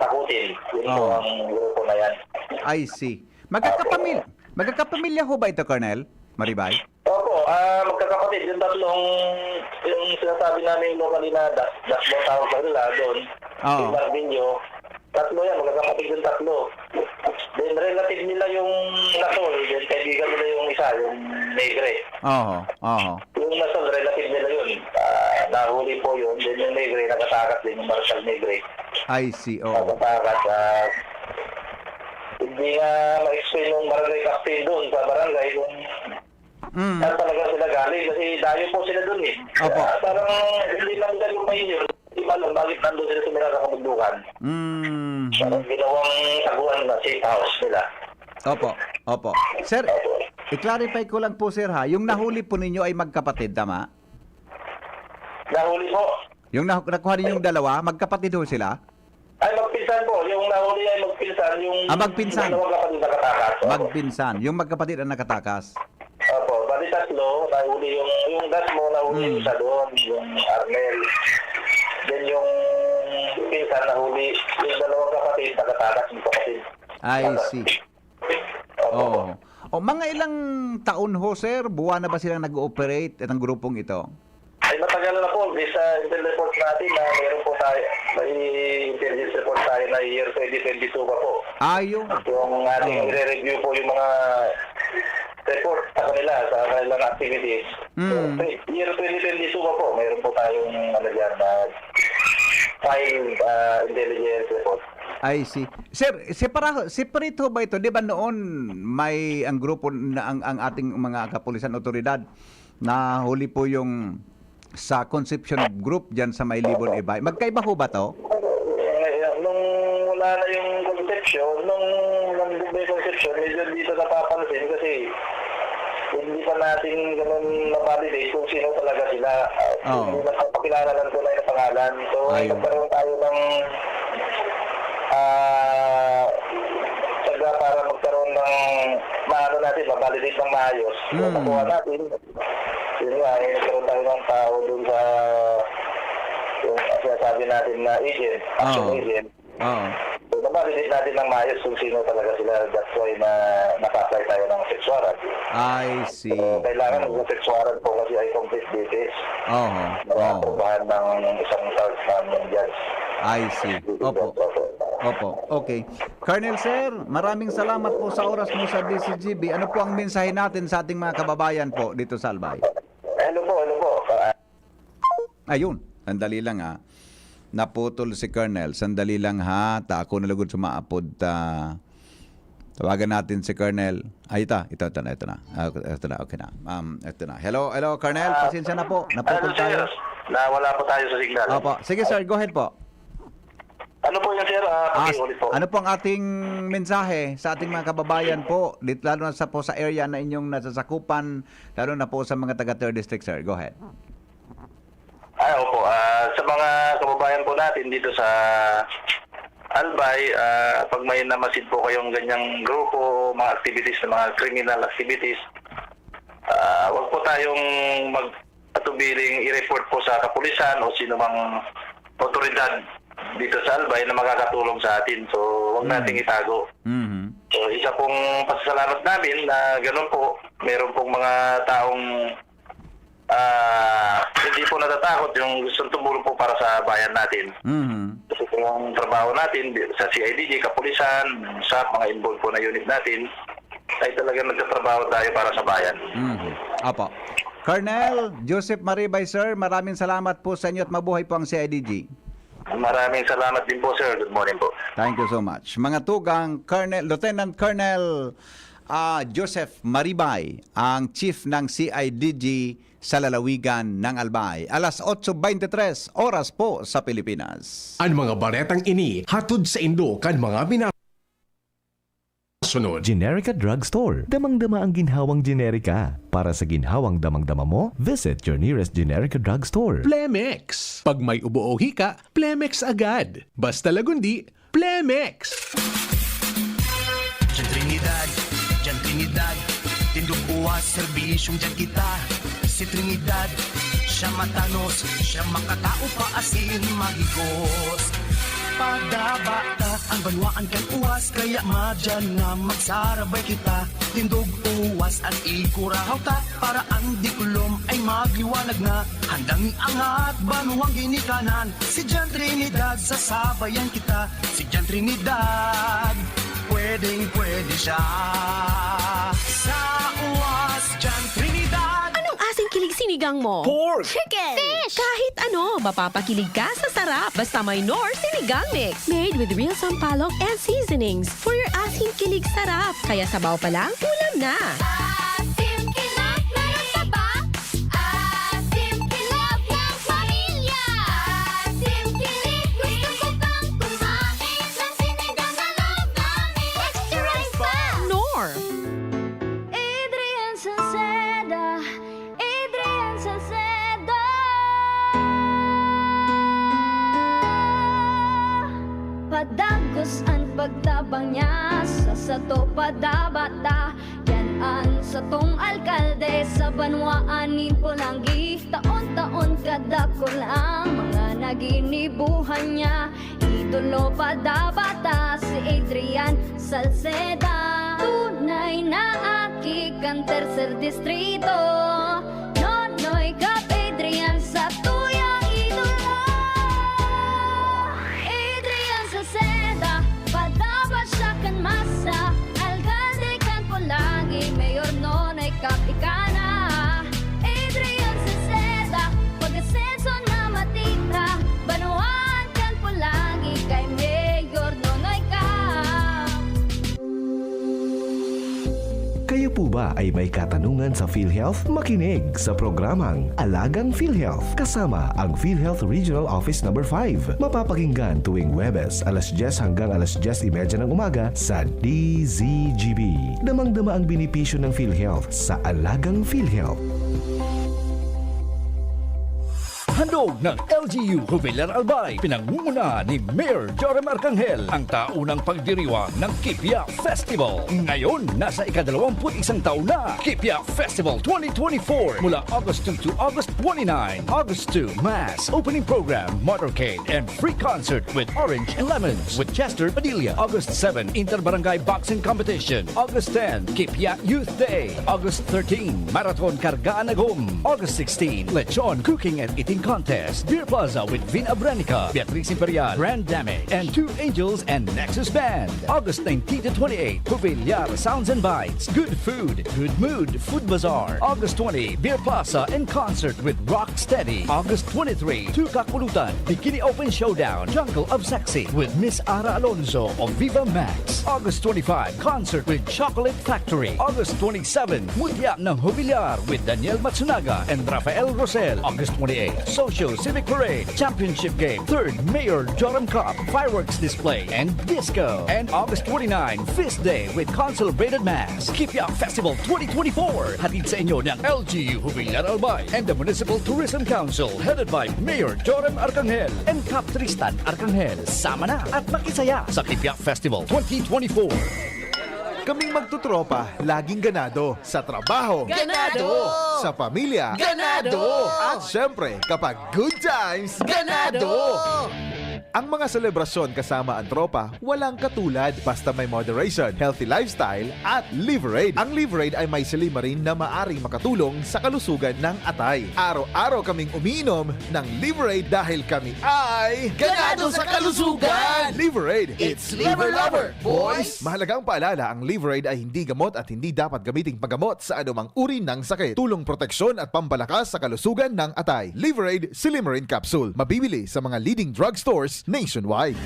takutin. Yun po ang grupo na yan. I see. Magkakapamilya ho ba ito, Colonel Maribay? Opo, magkakapatid. Yung tatlong, yung sinasabi namin locally na dasbong tawag sa nila doon, yung Barbinyo, 3 yan, magkakapatid yung 3. Then relative nila yung Nasol, then kaibigan nila yung isa, yung Negre. Yung Nasol, relative nila yun. Nahuli po yun, then yung Negre, nakatakas din, yung Marshal Negre. I see, Nakatakas. Hindi nga ma-explain yung barangay captain doon sa barangay kung saan talaga sila galing kasi dayo po sila dun eh. Opo. Kaya parang hindi lang galumayin yun. Hindi ba alam bakit nandun sila tumira sa kabundukan. Parang ginawang taguan na safe house nila. Opo, opo. Sir, i-clarify ko lang po sir ha, yung nahuli po ninyo ay magkapatid, tama? Nahuli po. Yung nakuha ninyong dalawa, magkapatid ho sila? Ay, magpinsan po. Yung nahuli ay magpinsan. Yung Magpinsan. dalawang kapatid na katakas. Opo. Magpinsan, yung magkapatid ang nakatakas. Opo. Bali tatlo, nahuli yung gas mo, nahuli isa doon, yung Arnel. Then yung pinsan nahuli, yung dalawang kapatid, nakatakas yung kapatid. I see. Opo. O mga ilang taon ho sir, buwan na ba silang nag-ooperate itong grupong ito? Ay matagal na po. Sa intel report natin na meron po tayo, may intelligence report tayo na year 2022 pa po. Ayun. Yung ating i-review po yung mga report sa kanila, sa kanilang activities. So, year 2022 pa po, meron po tayong ano dyan na file intelligence report. I see. Sir, separate ho ba ito? Di ba noon may ang grupo na ang ating mga kapulisan otoridad na huli po yung sa Conception Group dyan sa Maylibon Ibay. Magkaiba ho ba to? Nung wala na yung conception, nung nandun yung conception, medyo dito napapansin kasi hindi pa natin ganun na-validate kung sino talaga sila. Hindi napapakilala ng tunay na pangalan. So, nagkaroon tayo ng tsaga para magkaroon ng maano natin, ma-validate ng maayos. So, nakuha natin. Yun nga, nagkaroon tayo ng tao dun sa yung sinasabi natin na agent, action agent. So, na-validate natin ng maayos kung sino talaga sila. That's why na naka-apply tayo ng sex warrant. I see. So, kailangan ng sex warrant po kasi ay complete details. Nakaprobahan ng isang charge namin dyan. I see. Opo. Opo. Okay. Colonel Sir, maraming salamat po sa oras mo sa DCGB. Ano po ang mensahe natin sa ating mga kababayan po dito sa Albay? Hello po. Ayun, sandali lang ha. Naputol si Colonel. Sandali lang ha. Ako nalagod sumaapod. Tawagan natin si Colonel. Ay, ito na. Ito na. Okay na. Ito na. Hello, Colonel. Pasensya na po. Naputol tayo. Nawala po tayo sa signal. Opo. Sige sir, go ahead po. Ano po yan, sir? Ulit po. Ano po ang ating mensahe sa ating mga kababayan po, lalo na sa area na inyong nasasakupan, lalo na po sa mga taga 3rd District, sir? Go ahead. Opo. Sa mga kababayan po natin dito sa Albay, pag may namasid po kayong ganyang grupo, mga activities, mga criminal activities, wag po tayong magpatubiling i-report po sa kapulisan o sino mang otoridad dito sa Albay na makakatulong sa atin. So, huwag nating itago. So, isa pong pasasalamat namin na gano'n po, meron pong mga taong hindi po natatakot yung gustong tumulong po para sa bayan natin. Kasi po yung trabaho natin sa CIDG, kapulisan, sa mga involved po na unit natin, ay talagang nagtatrabaho tayo para sa bayan. Apo. Colonel Joseph Maribay, sir, maraming salamat po sa inyo at mabuhay po ang CIDG. Maraming salamat din po, sir. Good morning po. Thank you so much. Mga tugang, Lieutenant Colonel Joseph Maribay, ang chief ng CIDG sa lalawigan ng Albay. Alas 8:23 oras po sa Pilipinas. Ang mga baretang ini hatod sa Indo kan mga sunod. Generica Drugstore. Damang-dama ang ginhawang generika. Para sa ginhawang damang-dama mo, visit your nearest Generica Drugstore. Plemex. Pag may ubo o hika, Plemex agad. Basta lagundi, Plemex. Diyan Trinidad, tindog uwas, serbisyong dyan kita. Si Trinidad, siya matanos, siya makatao pa asin mahigos. Pagdabata ang banwaan kang uwas, kaya madyan nga magsarabay kita. Tindog uwas at ikurahaw ta, para ang dikulom ay magliwanag na. Handang iangat, banuang ginikanan, si Diyan Trinidad, sasabayan kita. Si Diyan Trinidad, pwedeng-pwede siya. Sa uwas, Diyan Trinidad. Anong asing kilig sinigang mo? Pork. Chicken! Fish! Kahit ano, mapapakilig ka sa sarap. Basta may Knorr Sinigang Mix. Made with real sampalok and seasonings for your asing kilig sarap. Kaya sabaw pa lang, ulam na. Asim kilig na masa sa to padabata. Yan an sa tong alkalde sa banwaan ni Pulangi. Taon-taon kada ko lang mga naginibuhan niya. Idolo padabata si Adrian Salceda. Tunay na aki kan tercer distrito. Nonoy Kap Adrian sa tuyang idolo. Adrian Salceda, padaba siya kan masa. Alcalde kan Pulangi, Mayor Nonoy Kap Ikana. Adrian Salceda, pag-asenso na matita. Banuan kan Pulangi, kay Mayor Nonoy Kap. Kayo po ba ay may katanungan sa PhilHealth? Makinig sa programang Alagang PhilHealth kasama ang PhilHealth Regional Office No. 5. Mapapakinggan tuwing Huwebes alas 10 hanggang alas 10:30 ng umaga sa DZGB. Damang-dama ang benepisyo ng PhilHealth sa Alagang PhilHealth. Handog ng LGU Jubilar Albay, pinangunguna ni Mayor Joram Arcangel ang taunang pagdiriwang ng Kipia Festival. Ngayon, nasa ika-21 taon na Kipia Festival 2024 mula August 2 to August 29. August 2, Mass, opening program, motorcade, and free concert with Orange and Lemons with Chester Padilla. August 7, Inter-Barangay Boxing Competition. August 10, Kipia Youth Day. August 13, Marathon Kargaan Agum. August 16, Lechon Cooking and Eating Contest. Beer Plaza with Vin Abranica, Beatriz Imperial, Grand Damage, and Two Angels and Nexus Band. August 19 to 28, Jubilar Sounds and Bites. Good food, good mood, Food Bazaar. August 20, Beer Plaza and concert with Rock Steady. August 23, Two Kakulutan, Bikini Open Showdown, Jungle of Sexy with Miss Ara Alonso of Viva Max. August 25, concert with Chocolate Factory. August 27, Mutya ng Jubilar with Daniel Matsunaga and Rafael Rosel. August 28, Social Civic Parade, Championship Game, 3rd Mayor Joram Cup, Fireworks Display, and Disco. And August 29, Feast Day with Consolidated Mass. Kipia Festival 2024. Hatid sa inyo ng LGU Jubilar Albay and the Municipal Tourism Council headed by Mayor Joram Arcangel and Cap Tristan Arcangel. Sama na at makisaya sa Kipia Festival 2024. Kaming magtutropa, laging ganado. Sa trabaho, Ganado! Sa pamilya, Ganado! At syempre, kapag good times, ganado! Ang mga selebrasyon kasama ang tropa, walang katulad basta may moderation, healthy lifestyle, at Liverade. Ang Liverade ay may silimarin na maaring makatulong sa kalusugan ng atay. Araw-araw kaming umiinom ng Liverade dahil kami ay Ganado sa kalusugan! Liverade, It's Liver Lover, boys! Mahalagang paalala, ang Liverade ay hindi gamot at hindi dapat gamiting paggamot sa anumang uri ng sakit. Tulong proteksyon at pampalakas sa kalusugan ng atay. Liverade Silimarin Capsule. Mabibili sa mga leading drugstores nationwide.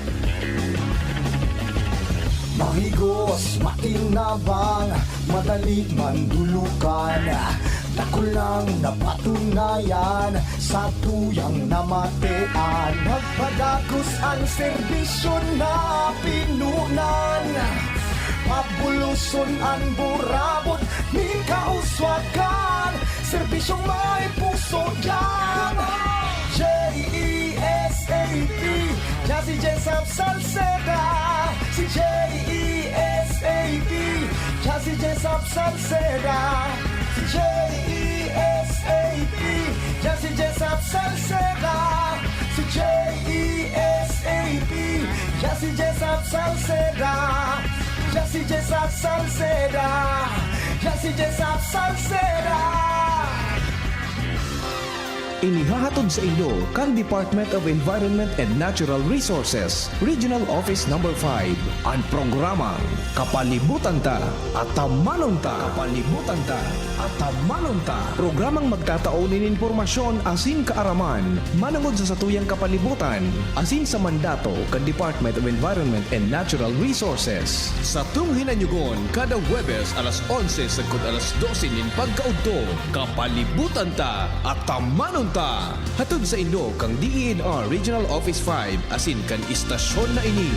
Mahigos, makinabang, madali mandulukan. Dako lang napatunayan sa tuyang namatean. Nagpadagos ang serbisyo na pinunan. Pabuluson ang burabot, ni kauswagan. Serbisyong may puso dyan. J-E-S-A-P, Jazzy Jessup Salceda. Si J-E-S-A-P, Jazzy Jessup Salceda. Si J-E-S-A-P, Jazzy Jessup Salceda. Si J-E-S-A-P, Jazzy Jessup Salceda. Jazzy Jessup Salceda. Jazzy Jessup Salceda. Inihahatod sa inyo kang Department of Environment and Natural Resources, Regional Office No. 5, ang programang Kapalibutan Ta at Tamanon Ta. Kapalibutan Ta at Tamanon Ta. Programang magtataon ng impormasyon asin kaaraman, manangod sa satuyang kapalibutan, asin sa mandato kang Department of Environment and Natural Resources. Sa tunghinanyugon, kada Huwebes alas 11 sagkod alas 12 nin pagkaudto, Kapalibutan Ta at Tamanon Ta. Hatod sa inyo kang DENR Regional Office 5 asin kan istasyon na ini.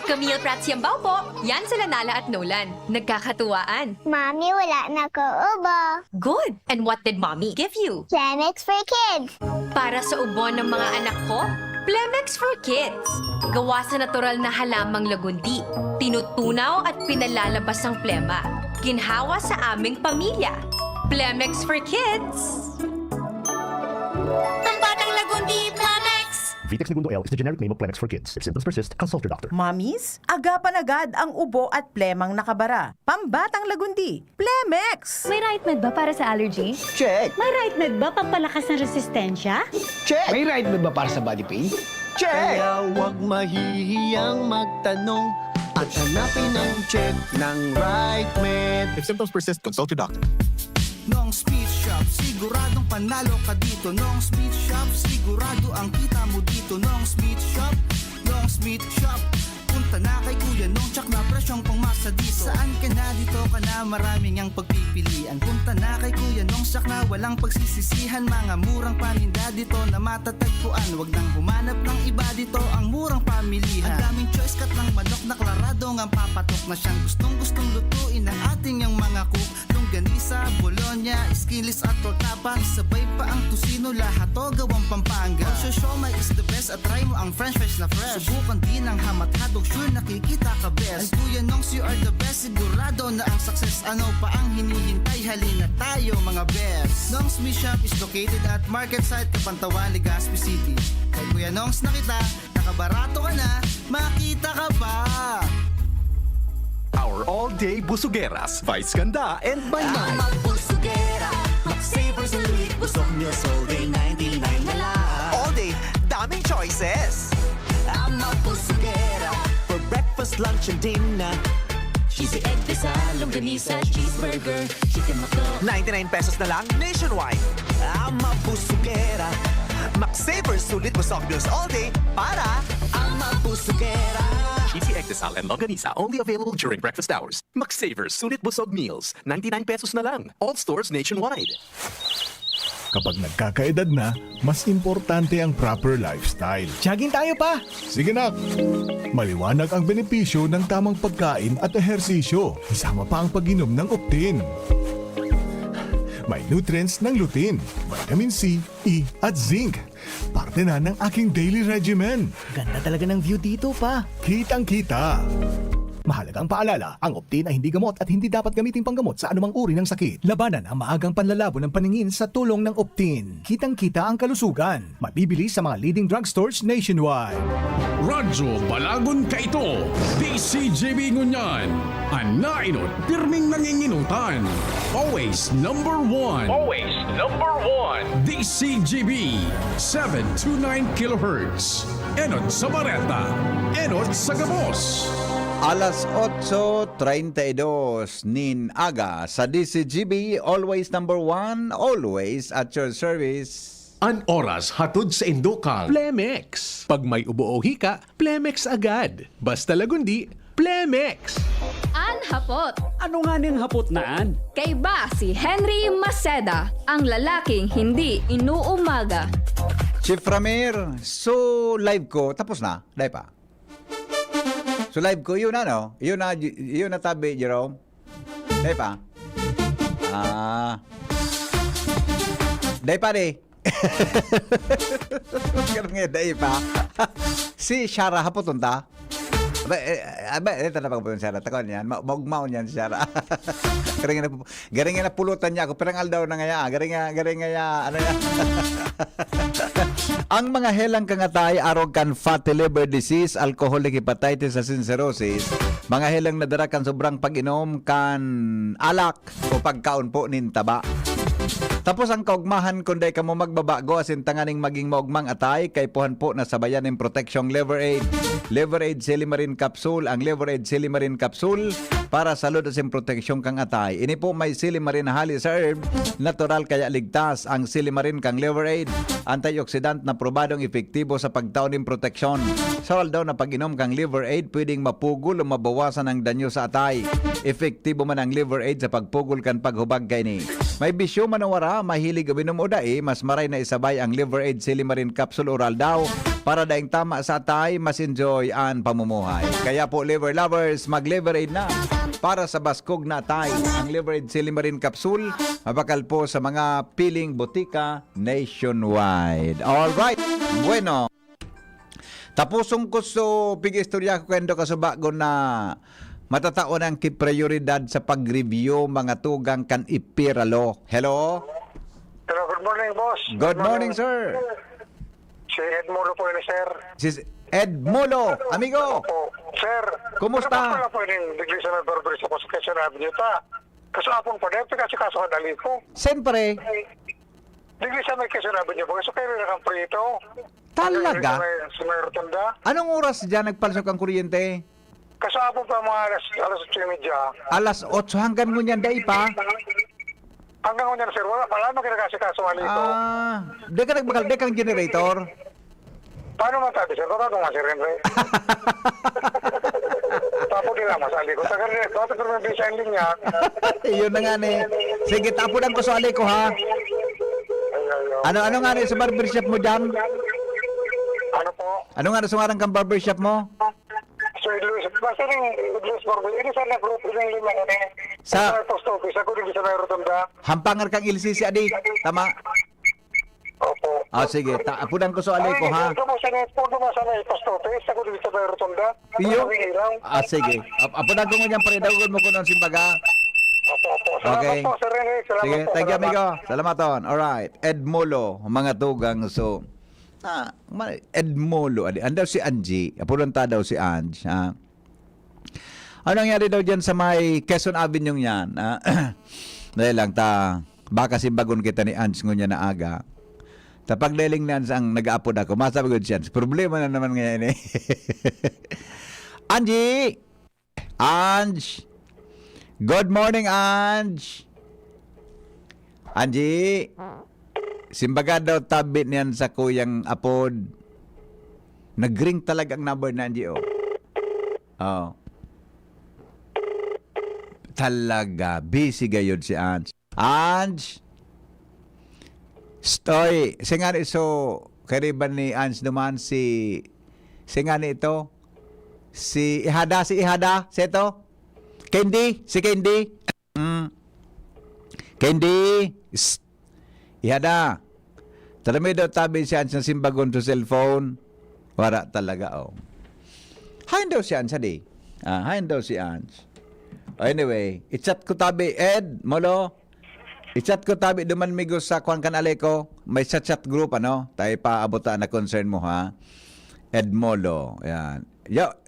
Camille Prats Yambaw po. Yan sila Nala at Nolan. Nagkakatuwaan. Mami, wala na ko ubo. Good! And what did Mommy give you? Planex for kids. Para sa ubo ng mga anak ko, Plemex for Kids. Gawa sa natural na halamang lagundi. Tinutunaw at pinalalabas ang plema. Ginhawa sa aming pamilya. Plemex for Kids. Ang batang lagundi, Plemex! Vitex Segundo L is the generic name of Plemex for Kids. If symptoms persist, consult your doctor. Mommies, agapan agad ang ubo at plemang nakabara. Pambatang lagundi, Plemex! May right med ba para sa allergy? Check! May right med ba pampalakas ng resistensya? Check! May right ba para sa body pain? Check! Kaya huwag mahihiyang magtanong at hanapin ang check ng right med. If symptoms persist, consult your doctor. Nong Speed Shop, siguradong panalo ka dito. Nong Speed Shop, sigurado ang kita mo dito. Nong Speed Shop, punta na kay Kuya Nong, tsak na presyong pangmasa dito. Saan ka na, dito ka na, maraming ang pagpipilian. Punta na kay Kuya Nong, tsak na walang pagsisisihan. Mga murang paninda dito na matatagpuan. Huwag nang humanap ng iba dito, ang murang pamilihan. Ang daming choice, kat ng manok na klaradong ang papatok na siyang gustong lutuin ng ating yung mga cook. Longganisa, Bologna, skinless at tortapa. Sabay pa ang tusino, lahat to gawang Pampanga. Siomai is the best at try mo ang french fries na fresh. Subukan din ang hamat-hadog, sure nakikita ka best. Ay Kuya Nongs, you are the best, sigurado na ang success. Ano pa ang hinihintay, halina tayo mga best. Nongs Me Shop is located at Market Site, Kapantawan, Legazpi City. Kay Kuya Nongs na kita, nakabarato ka na, makita ka pa. Our all-day busugeras, Vice Ganda, and Baymay. Magbusugera, mag-savers ulit, busog nyo all day, 99 na lang. All day, daming choices. I'm magbusugera, for breakfast, lunch, and dinner. Cheesy egg pizza, longganisa, cheeseburger, chicken McDo. 99 pesos na lang nationwide. I'm magbusugera, Mac-savers sulit busog meals all day para I'm magbusugera. Cheesy egg desal and longganisa only available during breakfast hours. Mac-savers sulit busog meals, 99 pesos na lang. All stores nationwide. Kapag nagkakaedad na, mas importante ang proper lifestyle. Jogging tayo pa! Sige na! Maliwanag ang benepisyo ng tamang pagkain at ehersisyo. Isama pa ang pag-inom ng Optin. May nutrients ng lutein, vitamin C, E at zinc. Parte na ng aking daily regimen. Ganda talaga ng view dito pa. Kitang-kita. Mahalagang paalala, ang Optin ay hindi gamot at hindi dapat gamitin panggamot sa anumang uri ng sakit. Labanan ang maagang panlalabo ng paningin sa tulong ng Optin. Kitang-kita ang kalusugan. Mabibili sa mga leading drugstores nationwide. Radyo Balagon Kaito, DCJB Ngunyan, Anainot, pirming nanginginutan. Always number one. Always number one. DCJB, 729 kHz. Enot sa Bareta, Enot sa Gabos. Alas 8:32 nin aga sa DCGB, always number one, always at your service. An oras hatod sa Indokang. Plemex. Pag may ubo o hika, Plemex agad. Basta lagundi, Plemex. An hapot. Ano nga ning hapot naan? Kay ba si Henry Maceda, ang lalaking hindi inuumaga. Chief Ramir, so live ko, tapos na? Dahil pa? So live ko, yun na no? Yun na tabi, Jerome? Dahil pa? Dahil pa di? Ganun nga, dahil pa? Si Shara, hapoton ta? Ito na pagpunta Shara. Takon yan. Maugmaon yan si Shara. Garing nga na pulutan niya ako. Perang aldaw na nga ya. Garing nga ano yan. Ang mga helang kangatay, arog kan fatty liver disease, alcoholic hepatitis at cirrhosis, mga helang nadara kan sobrang pag-inom kan alak o pagkaon po nin taba. Tapos ang kaugmahan kundi ka mo magbabago asin tanganing maging maugmang atay kay puhan po na sabayan ng protection Liver Aid. Liver Aid Silimarin Capsule. Ang Liver Aid Silimarin Capsule para salud asin proteksyon kang atay. Ini po may Silimarin na hali sa herb, natural kaya ligtas ang Silimarin kang Liver Aid. Antioxidant na probadong epektibo sa pagtaon ng proteksyon. Saral daw na pag-inom kang Liver Aid pwedeng mapugol o mabawasan ang danyo sa atay. Epektibo man ang Liver Aid sa pagpugol kan paghubag kay ni. May bisyo manawara, mahilig uminom o dai, mas maray na isabay ang Liver Aid Silimarin Capsule Oral daw para daing tama sa atay, mas enjoy ang pamumuhay. Kaya po liver lovers, mag-Liver Aid na para sa baskog na atay. Ang Liver Aid Silimarin Capsule, mabakal po sa mga piling botika nationwide. Alright, bueno. Tapusong ko so pigistorya ko kwento kasubago na matataon ang kiprioridad sa pag-review mga tugang kan ipiralo. Hello? Hello, good morning, boss. Good morning, sir. Si Edmundo po yun, sir. Si Ed Molo, amigo. Opo. Sir, Kumusta? ano pa pwedeng bigli sa may barbaris sa Quezon Avenue ta? Kaso apong pa dito kasi kaso kadali ko. Siyempre, Bigli sa may Quezon Avenue po. Kaso kayo rin ang prito. talaga. Sa may rotunda. Anong oras dyan nagpalsok ang kuryente? Kaso apong pa mga alas 8:30. Alas 8 hanggang ngunyan day pa. Hanggang ngayon, sir, wala mo kinakasikaso nga nito. Di ka nagbakal, di kang generator. Paano man tabi, sir? Baka kung sir Henry. Tapo nila masali ko. Tagal rin, bakit pero may bisa yung linya? Yun na nga ni. Sige, tapunan ko sa ali ko ha. Ano nga ni sa barbershop mo dyan? Ano po? Ano nga na sumarang kang barbershop mo? So, Luis, basta rin, Luis Barbo, ini sa nag-group rin lima na eh. Sa- post office, ako din sa may rotunda. Hampangar kang LCC adi. Tama? Opo. Sige, tapunan ko sa ali ko ha. Puno mo sa may post office, ako din sa may rotunda. Iyo? Ang ilaw. Sige. Apunan ko ngunyan pa rin. Dagon mo ko nun simbaga. Opo. Salamat Okay. po, Sir Henry. Salamat Sige, po. thank you, Salamat. amigo. Salamaton. Alright. Ed Molo, mga tugang. So, Ed Molo. Andaw si Angie. Apulanta daw si Ange. Ano nangyari daw dyan sa may Quezon Avenue yan? Dahil lang, baka simbagon kita ni Ange ngunya na aga. Tapag deling na ang nag-aapod ako, masabagod siya. Problema na naman ngayon eh. Angie! Ange! Good morning, Ange! Angie! Simbaga daw tabi niyan sa kuyang apod. Nag-ring talaga ang number na Angie, oh. Oh. Talaga, busy gayod si Ange. Ange! Stoy, singani so, kariban ni Ange naman si singani ito, si Ihada, si ito? Candy, si Candy. Candy, Ihada. Talamay daw tabi si Ange ng simbagon to cellphone. Wala talaga, oh. Hain daw si Ange, hadi. Hain daw si Ange. Anyway, i-chat ko tabi, Ed, Molo. I-chat ko tabi, duman migo sa Kwan Kanale ko. May chat group, ano? Tayo pa abutaan na concern mo, ha? Ed Molo. Yan.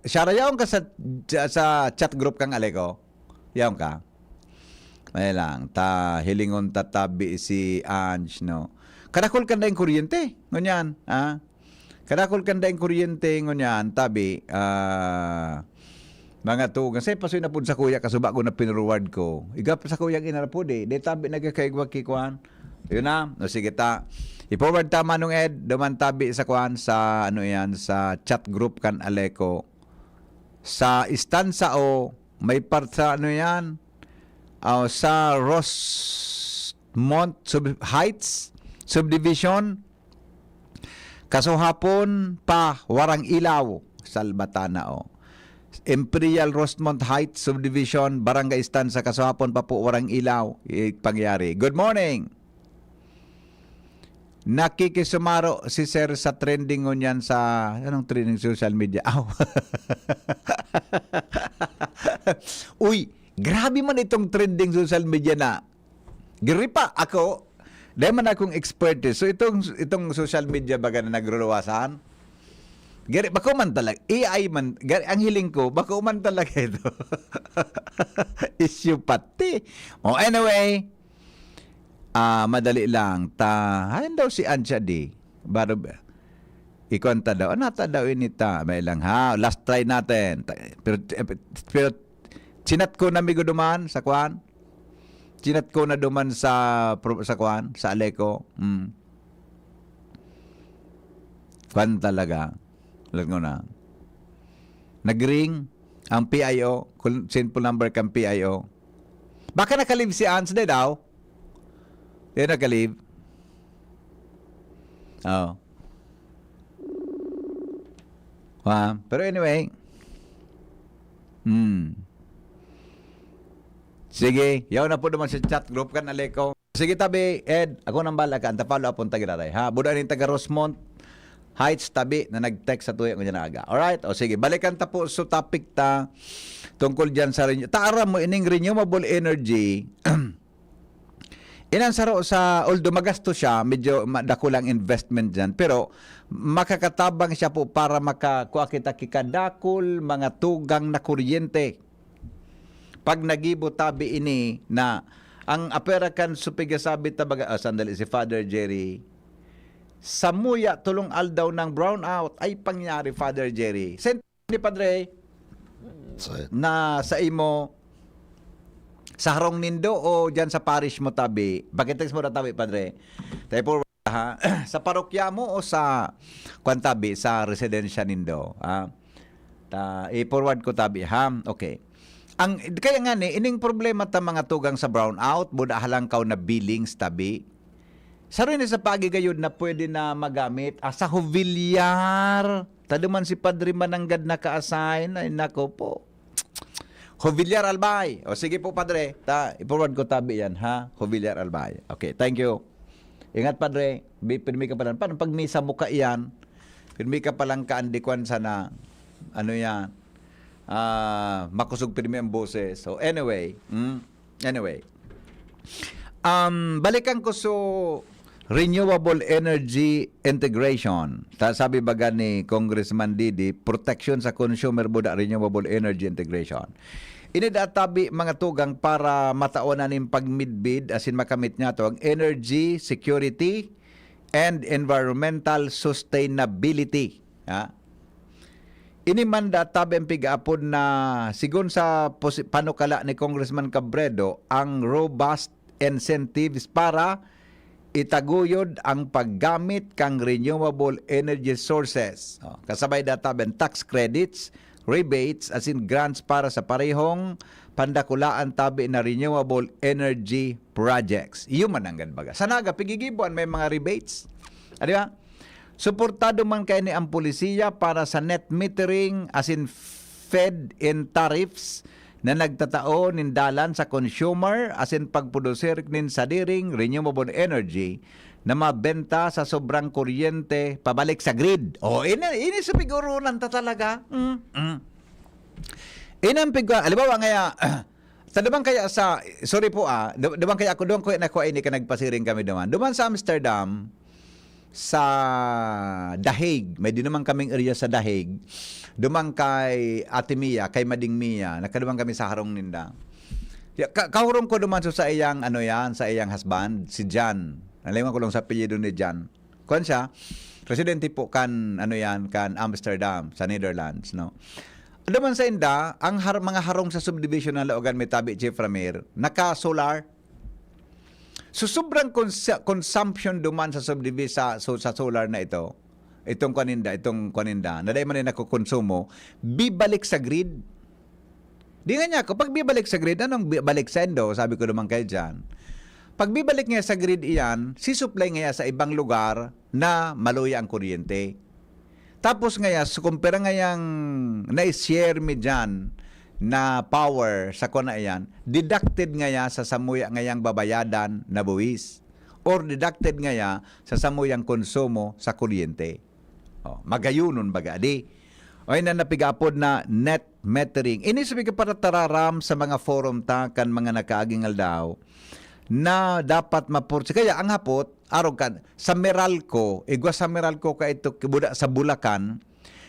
Shara, yaong ka sa chat group kang Aleko? Yaong ka? May lang. Hilingon tatabi si Ange, no? Kadakol kanda yung kuryente. Ngunyan, ha? Kadakol kanda yung kuryente, ngunyan, tabi, mga tugang. Kasi pasoy na po sa kuya, kasuba ko na pinurward ko. Igap sa kuya inarapod eh. Di tabi nagkakaigwag kikuan. Yun na. No, sige ta. I-forward tama nung Ed. Duman tabi sa kuan sa ano yan, sa chat group kan Aleko. Sa istansa o may part sa ano yan. Sa Rosemont Heights Subdivision. Kaso hapon pa warang ilaw. Salbatana o. Imperial Rosemont Heights Subdivision, Barangay Istansa, kasahapon pa po warang ilaw. Pangyari. Good morning! Nakikisumaro si Sir sa trending ngunyan sa, anong trending social media? Uy, grabe man itong trending social media na. Giripa ako, dahil man akong expert eh. So itong social media baga na nagruluwasan, Gari, bako man talaga. AI man. Gari, ang hiling ko, bako man talaga ito. Issue pati. Anyway, madali lang. Hayan daw si Ancha di. Baro, ikonta daw. Anata daw inita. May lang ha. Last try natin. Pero chinat ko na migo duman sa kwan. Chinat ko na duman sa kwan. Sa Aleko. Kwan talaga. Lago na. Nag-ring ang PIO, simple number kang PIO. Baka nakalib si Ans na daw. Di nakalib. Oh. Pero anyway. Sige, yaw na po naman sa chat group kan Aleko. Sige tabi, Ed, ako nang bala ka. Anta follow up on tagiratay. Ha, buda rin taga Rosemont. Heights tabi na nag-text sa tuya ko aga. Alright? O sige, balikan ta po sa topic ta tungkol dyan sa taara mo ining renewable energy. Inansaro sa, although magasto siya, medyo dakulang investment dyan, pero makakatabang siya po para makakuha kita kikadakol mga tugang na kuryente. Pag nagibo tabi ini na ang aperakan supigasabi tabaga, sandali si Father Jerry, samuya tulong aldaw ng brownout ay pangyari, Father Jerry. Send ni Padre na sa imo sa harong nindo o dyan sa parish mo tabi. Bakit text mo na tabi, Padre? Tayo po, ha? Sa parokya mo o sa tabi, sa residensya nindo? Ha? I-forward ko tabi, ha? Okay. Kaya nga ni, ining problema ta mga tugang sa brownout, buda halangkaw na billings tabi. Sa rin sa pagigayod na pwede na magamit, sa Hovillar. Taduman si Padre Mananggad na ka-assign, ay nako po. Hovillar Albay. O sige po, Padre. I-forward ko tabi yan, ha? Hovillar Albay. Okay, thank you. Ingat, Padre. Pirmi ka pa lang. Paano pag misa mo ka iyan? Pirmi ka palang kaandikwan sana. Ano yan? Makusog pirmi ang boses. So, anyway. Balikan ko so renewable energy integration. Sabi baga ni Congressman Didi, protection sa consumer buda renewable energy integration. Inidatabi mga tugang para mataonan ng pagmidbid asin makamit niya to ang energy security and environmental sustainability. Ha? Inimanda tabi ang pig-apod na sigon sa panukala ni Congressman Cabredo ang robust incentives para itaguyod ang paggamit kang renewable energy sources. Kasabay data ben tax credits, rebates as in grants para sa parehong pandakulaan tabi na renewable energy projects. Iyo mananggad baga. Sanaga pigigibuan may mga rebates. Di ba? Suportado man kay ni ang pulisiya para sa net metering as in fed-in tariffs na nagtatao nindalan sa consumer as in pagprodusir nin sadiring renewable energy na mabenta sa sobrang kuryente pabalik sa grid. Ini siguro nanta talaga. Inampigwa, alibawa ngaya, tadabang kaya sa, sorry po dabang kaya ako doon ko na ko ini ka nagpasiring kami duman sa Amsterdam, sa The Hague, may din naman kaming area sa The Hague, dumang kay Ate Mia, kay Mading Mia, nakadumang kami sa harong ninda. Kahurong ko duman sa iyang, sa iyang husband, si Jan. Naliman ko lang sa apelyido ni Jan. Kuan siya, residente po kan, kan Amsterdam, sa Netherlands, no? Duman sa inda, ang mga harong sa subdivision ng Laogan may tabi, Chief Ramir, naka-solar. So, sobrang consumption duman sa subdivision sa solar na ito, itong kaninda, na dahil man na nakukonsumo, bibalik sa grid. Di nga niya ako, pag bibalik sa grid, anong balik sendo? Sabi ko naman kayo dyan. Pag bibalik nga sa grid iyan, si-supply nga sa ibang lugar na maluya ang kuryente. Tapos nga kumpara nga yang na-share mi dyan, na power sa kuna iyan, deducted nga sa samuya nga yang babayadan na buwis or deducted nga sa samuyang konsumo sa kuryente. Magayunon baga di. Ay na napigapod na net metering. Ini sabi ka para tararam sa mga forum ta kan mga nakaaging aldaw na dapat mapursi. Kaya ang hapot, arog kan, sa Meralco, igwa sa Meralco ka ito kibuda sa Bulacan,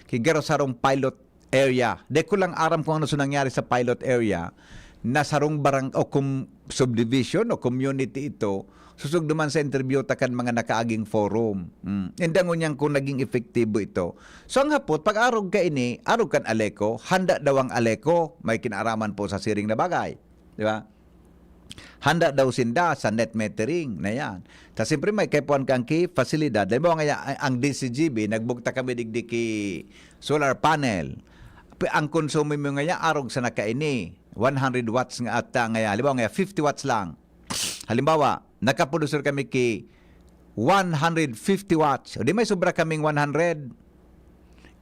kigaro sarong pilot area. De ko lang aram kung ano nangyari sa pilot area na sarong barang o subdivision o community ito susug duman sa interview takan mga nakaaging forum. Indangon niyang kung naging efektibo ito. So ang hapot, pag arog ka ini, arog kan Aleco, handa daw ang Aleco, may kinaaraman po sa siring na bagay. Di ba? Handa daw sinda sa net metering na yan. Tapos siyempre may kaipuan kang fasilidad. Dahil mo nga ang DCGB, nagbukta kami digdi ki solar panel. Ang konsumo mo nga arog sa nakaini 100 watts nga ata nga halimbawa nga 50 watts lang. Halimbawa, nakaproducer kami ki 150 watts. O di may sobra kaming 100.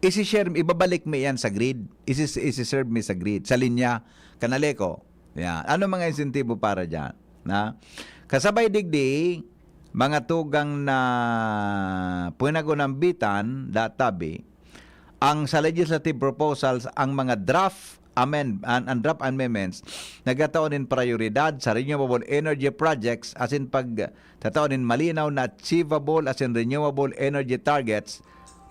Isi-share, ibabalik mi yan sa grid. Isi-serve mi sa grid, sa linya, kanaleko. Yan. Ano mga insentibo para dyan? Na? Kasabay digdi, mga tugang na pinagunambitan databi ang sa legislative proposals ang mga draft draft amendments nagataonin prioridad sa renewable energy projects as in pagtataonin malinaw na achievable as in renewable energy targets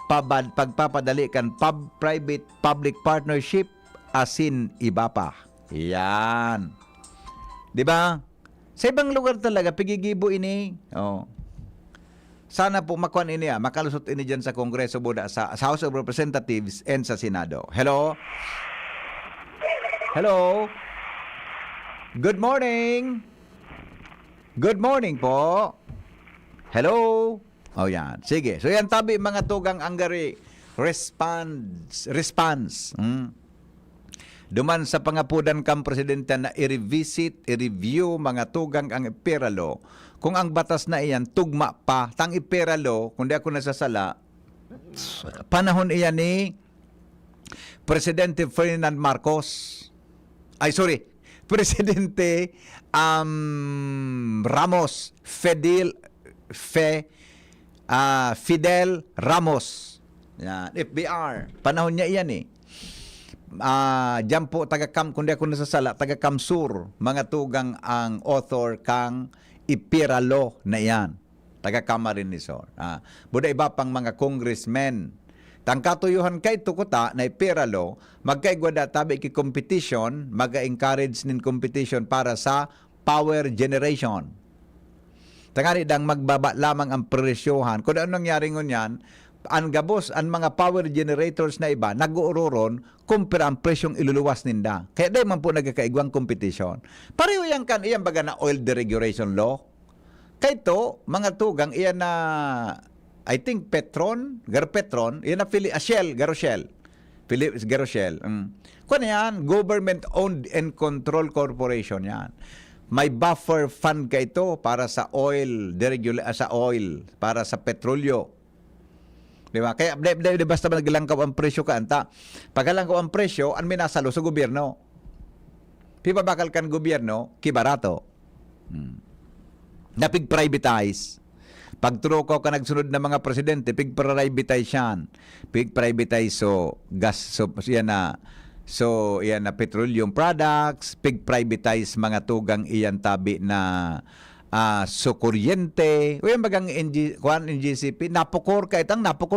pagpapadali kan private public partnership as in iba pa. Yan. 'Di ba? Sa ibang lugar talaga pigigibo ini. Oh. Sana po makuan ini makalusot ini diyan sa Kongreso boda sa House of Representatives and sa Senado. Hello. Hello. Good morning. Good morning po. Hello. Oh yan. Sige. So yan tabi mga tugang anggari response. Duman sa pangapudan kang presidente na i-review mga tugang ang IPERA law. Kung ang batas na iyan tugma pa, tang IPERA law, kung di ako nasasala, panahon iyan ni Presidente Ferdinand Marcos. Presidente Ramos, Fidel Ramos. Yan, FBR. Panahon niya iyan eh. Diyan po kundi ako nasasala, taga Kamsur, mga tugang ang author kang IPERA law na iyan. Taga Camarines. Buda iba pang mga congressmen. Tang katuyuhan kay tukuta na IPERA law, magkaigwada tabi ki competition, mag-encourage nin competition para sa power generation. Tangani dang magbaba lamang ang presyohan. Kung anong nangyari ngunyan, ang gabos, ang mga power generators na iba, nag-uuroron, kumpira ang presyong iluluwas ninda. Kaya dahil man po nagkakaigwang competition. Pareho yan iyang baga na oil deregulation law. Kaya ito, mga tugang, iyan na, I think, Garpetron, iyan na Shell, Philips Garoshell. Kung yan, government-owned and controlled corporation yan. May buffer fund ka ito para sa oil, para sa petrolyo. Di ba? Kaya basta naglangkaw ang presyo ka anta. Pagkalangkaw ang presyo, ang minasalo sa gobyerno. Pipabakal kan gobyerno, kibarato. Napig-privatize. Pagtruko ka nagsunod na mga presidente, pig-privatize yan. Pig-privatize yan na petroleum products, pig-privatize mga tugang iyan tabi na kuryente, o yung bagang NGCP, napukor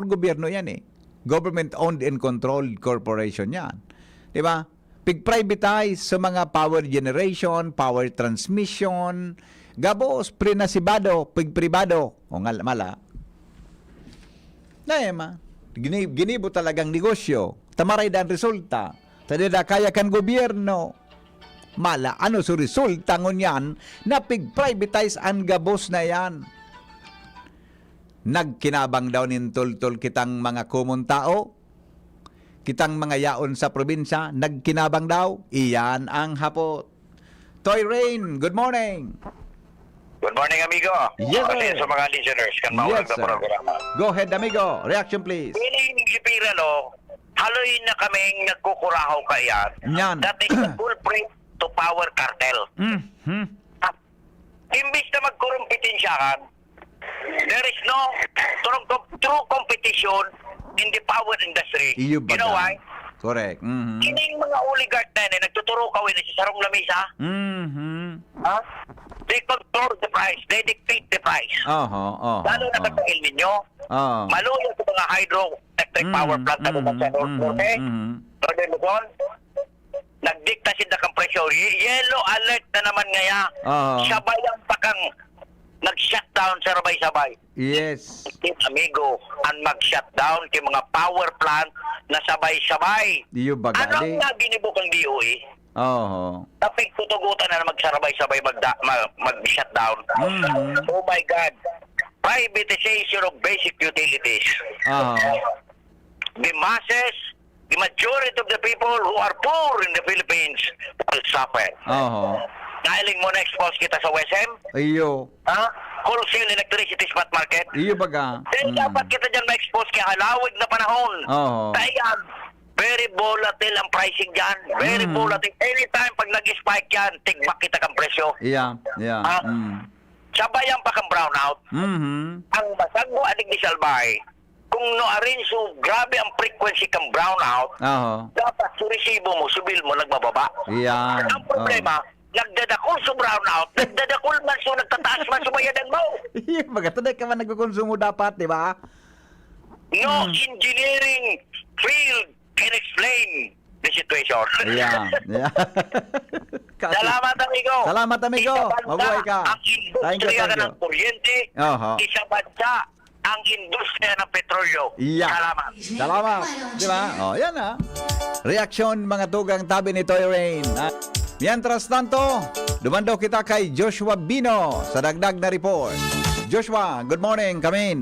gobyerno yan eh. Government-owned and controlled corporation yan. Di ba? Pig-privatize sa mga power generation, power transmission, gabos, prinasibado, pig-pribado, o mala. Ginibo talagang negosyo. Tamaray dan resulta. Tadida kaya kan gobyerno. Mala, ano so resulta ngunyan na pig-privatize ang gabos na yan. Nagkinabang daw nintultol kitang mga kumon tao, kitang mga yaon sa probinsya, nagkinabang daw, iyan ang hapot. Toy Rain, good morning. Good morning, amigo. Yes, sir. Sa mga listeners, kan maulang Yes, sa sir. programa. Go ahead, amigo. Reaction, please. Piling IPERA law, haloy na kaming nagkukurahaw kayan. Yan. That is the culprit to power cartel. Imbis na magkurumpetensyahan, there is no true competition in the power industry. You know why? Correct. Kining mga oligarch na yun, nagtuturo kawin sa sarong lamisa. They control the price. They dictate the price. Lalo na sa El Nino. Maluya sa mga hydroelectric power plant na sa Norte. Northern Luzon. Nagdikta sila kang presyo. Yellow alert na naman ngaya. Sabayan pa kang nag-shutdown sa sabay-sabay. Yes. Amigo, ang mag-shutdown kay mga power plant na sabay-sabay. Diyo bagali. Anong nga ginibukang DOE? Tapig tutugutan na magsarabay-sabay mag-shutdown. Oh my God. Privatization of basic utilities. The masses, the majority of the people who are poor in the Philippines will suffer. Nailing mo na expose kita sa WSM? Iyo. Wholesale electricity spot market? Iyo baga. Then dapat kita dyan ma-expose kaya halawig na panahon. Kaya very volatile ang pricing dyan. Very volatile. Anytime pag nag-spike yan, tigbak kita kang presyo. Yeah. sabayan pa kang brownout. Ang masagbo adik di salbay, kung no arin so grabe ang frequency kang brownout, dapat sa resibo mo, subil mo, nagbababa. Yan. Ang problema, nagdadakol sa brownout, nagdadakol man so nagtataas man sa bayadan mo. Magkataday ka man nagkukonsumo dapat, di ba? No engineering field can explain the situation. Yeah. Salamat, amigo. Salamat, amigo. Isa bansa Mabuhay ka. ang industriya ng kuryente. Isa bansa ang industriya ng petrolyo. Yeah. Salamat. Di ba? Yan na. Reaksyon mga tugang tabi ni Toy Rain. Mientras tanto, dumando kita kay Joshua Bino sa dagdag na report. Joshua, good morning. Come in.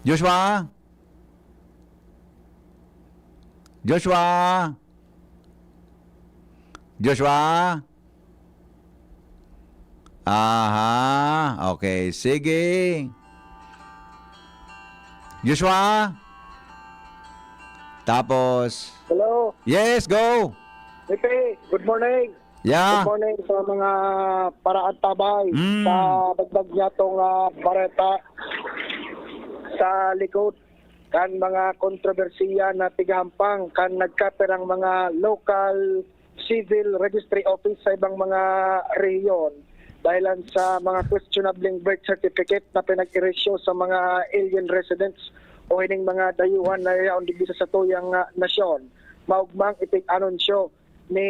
Joshua? Joshua? Joshua? Aha, okay, sige. Joshua? Tapos? Hello. Yes, go. Pepe, good morning. Yeah. Good morning sa mga paraan tabay sa dagdag niya tong bareta sa likod kan mga kontrobersiya na tigahampang kan nagkaperang mga local civil registry office sa ibang mga rehiyon dahilan sa mga questionable birth certificate na pinag-iresyo sa mga alien residents o hining mga dayuhan na yaon digdi sa tuyang nasyon. Maugmang itig-anunsyo ni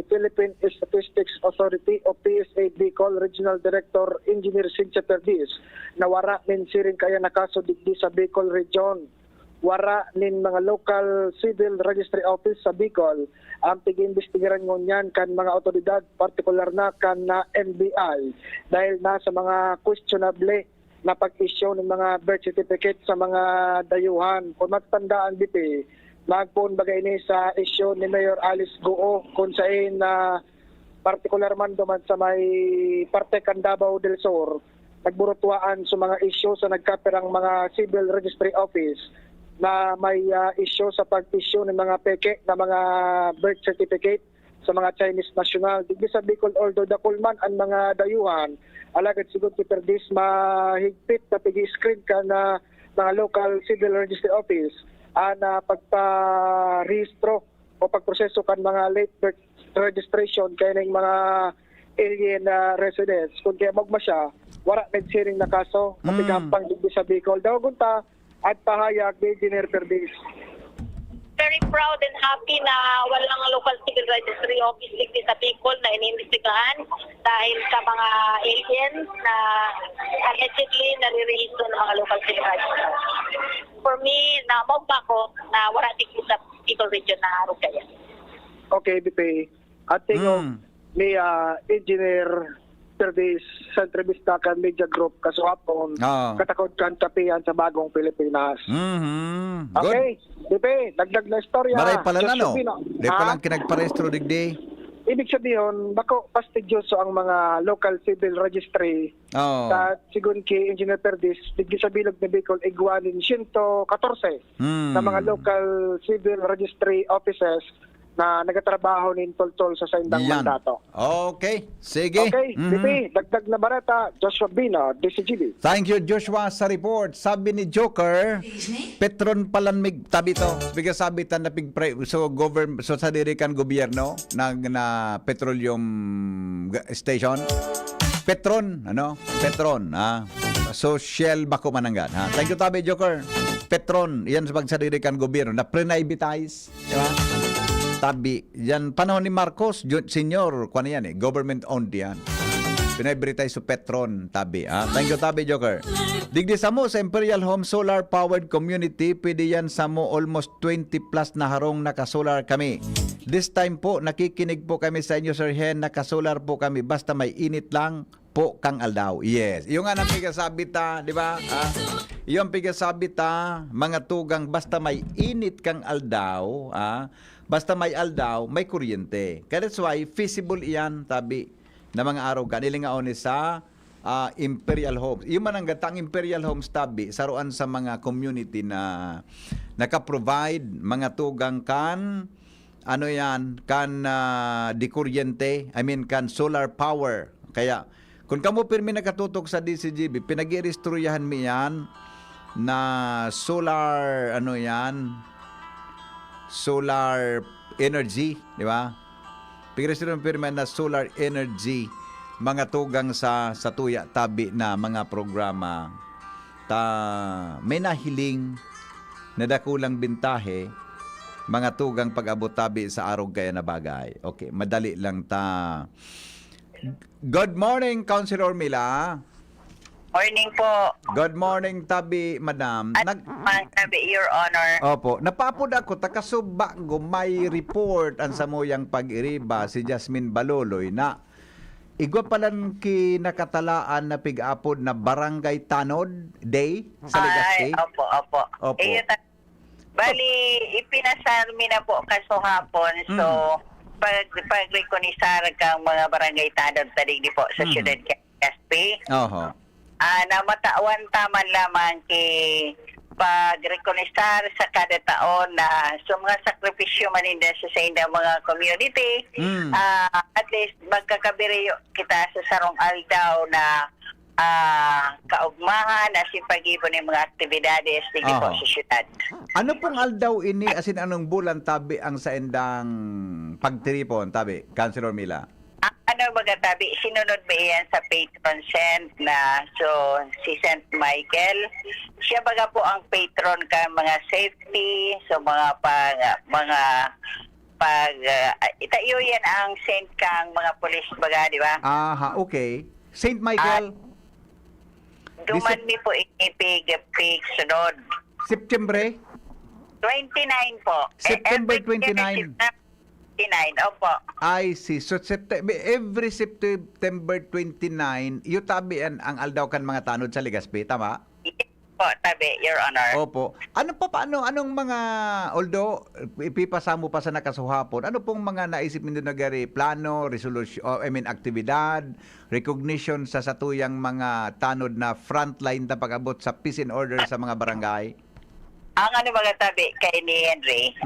Philippine Statistics Authority o PSA Bicol Regional Director Engineer Cynthia Perdiz na wara nin siring kaya nakaso digdi sa Bicol Region. Wara nin mga local civil registry office sa Bicol ang tig-imbestigaran ngunyan kan mga otoridad, partikular na kan na NBI dahil na sa mga questionable na pag-issue ng mga birth certificate sa mga dayuhan. Kung matandaan dito, magpun bagay ni sa issue ni Mayor Alice Goo kung saan na partikular man duman sa may parte kan Davao del Sur nagburutwaan sa mga issue sa nagkaperang mga civil registry office na may issue sa pag-issue ng mga peke na mga birth certificate sa mga Chinese national. Digdi sa Bicol, although dakulman ang mga dayuhan, alagad siguro ti Perdiz mahigpit na pigi-screen ka na mga local civil registry office na pagpa-rehistro o pagproseso kan mga late birth registration kaya ng mga alien residents. Kung kaya magma siya, wala nagsiring na kaso at igampang digdi sa Bicol. Dawagunta at pahayag ni Engineer Perdiz. Very proud and happy na walang local civil registry office digdi sa Bicol na iniimbestigahan dahil sa mga aliens na allegedly nare-rehistro ng mga local civil registry. For me, na-mobba ko na wala digdi sa Bicol region na Rugaya. Okay, BP. At tingong ni Engineer Perdiz sa entrevista kan media group kasuhapon katakod kan kapihan sa bagong Pilipinas. Okay, BP, dagdag na istorya. Maray pala na, no? Di pa lang kinagparehistro digdi. Ibig sabihin, bako pastigyoso ang mga local civil registry sa sigun ki Engineer Perdiz, digdi sa bilog ni Bicol, igwanin 114 na mga local civil registry offices na nagatrabaho nin tol-tol sa saindang mandato. Okay, sige. Okay, BP, dagdag na barata, Joshua Bino, DCGB. Thank you, Joshua, sa report. Sabi ni Joker, Petron palanmig tabi to. Biga sabi tan na so sa dirikan gobyerno na petroleum station. Petron, Petron, social bako mananggan, ha. Thank you tabi, Joker. Petron, yan sa pagsadirikan gobyerno na privatize, di ba? Tabi, yan panahon ni Marcos Senior, kuan yan government owned yan. Pinay-Britay sa Petron, tabi. Thank you, tabi, Joker. Digdi sa mo sa Imperial Home Solar Powered Community, pwede yan sa mo almost 20 plus na harong naka-solar kami. This time po, nakikinig po kami sa inyo, Sir Hen, naka-solar po kami, basta may init lang po kang aldaw. Yes. Yung nga nang pigasabita, di ba? Yung pigasabita, mga tugang, basta may init kang aldaw, basta may aldaw, may kuryente. Kaya that's why, feasible iyan, tabi, na mga araw ka. Nilingaon sa Imperial Homes. Yung mananggatang Imperial Homes, tabi, saruan sa mga community na naka-provide mga tugang kan, kan di kuryente, kan solar power. Kaya, Kung kamo pirmi nakatutok sa DCGB, pinag-irestruyahan mi yan na solar, ano yan, solar energy, di ba? Pinag-irestruyahan pirmi na solar energy, mga tugang sa tuya tabi na mga programa. May nahiling na dakulang bintahe, mga tugang pag-abot tabi sa arog kaya na bagay. Okay, madali lang ta. Good morning, Councilor Mila. Morning po. Good morning, tabi, madam. Tabi, Your Honor. Opo, napapod ako, takasuba go may report ang samuyang pag-iriba si Jasmine Baloloy na igwa palan kinakatalaan na pig-apod na Barangay Tanod Day sa Legazpi. Opo. Opo. Bali, ipinasarmi na po kaso hapon. So, pag-reconisar kang mga Barangay Tanod tadig di po sa siyudad Legazpi. Oho. Namatawan taman lamang pag-reconisar sa kada taon na so mga sakripisyo maninda sa indang mga community. At least magkakabiriyo kita sa sarong aldaw na kaugmahan na simpag-ibon ng mga aktibidades dito po sa syudad. Ano pong aldaw ini, asin anong bulan tabi ang sa indang pagtiripon, tabi, Councilor Mila? Ano mga tabi, sinunod ba yan sa patron saint na so si Saint Michael. Siya baga po ang patron ka mga safety, so mga itayo yan ang saint kang mga police baga, di ba? Aha, okay. Saint Michael. Duman mi po inipig sunod. September? 29 po. September 29. 29, opo. I see. So, every September 29, yutabian ang aldaw kan mga tanod sa Legazpi, tama? Po, tabi, Your Honor. Opo. Ano pa paano? Anong mga, although ipipasamo pa sa nakasuhapon, ano pong mga naisip niyo nagari plano, resolution, aktibidad, recognition sa satuyang mga tanod na frontline na pag-abot sa peace and order sa mga barangay? Ang ano mga tabi kay ni Henry,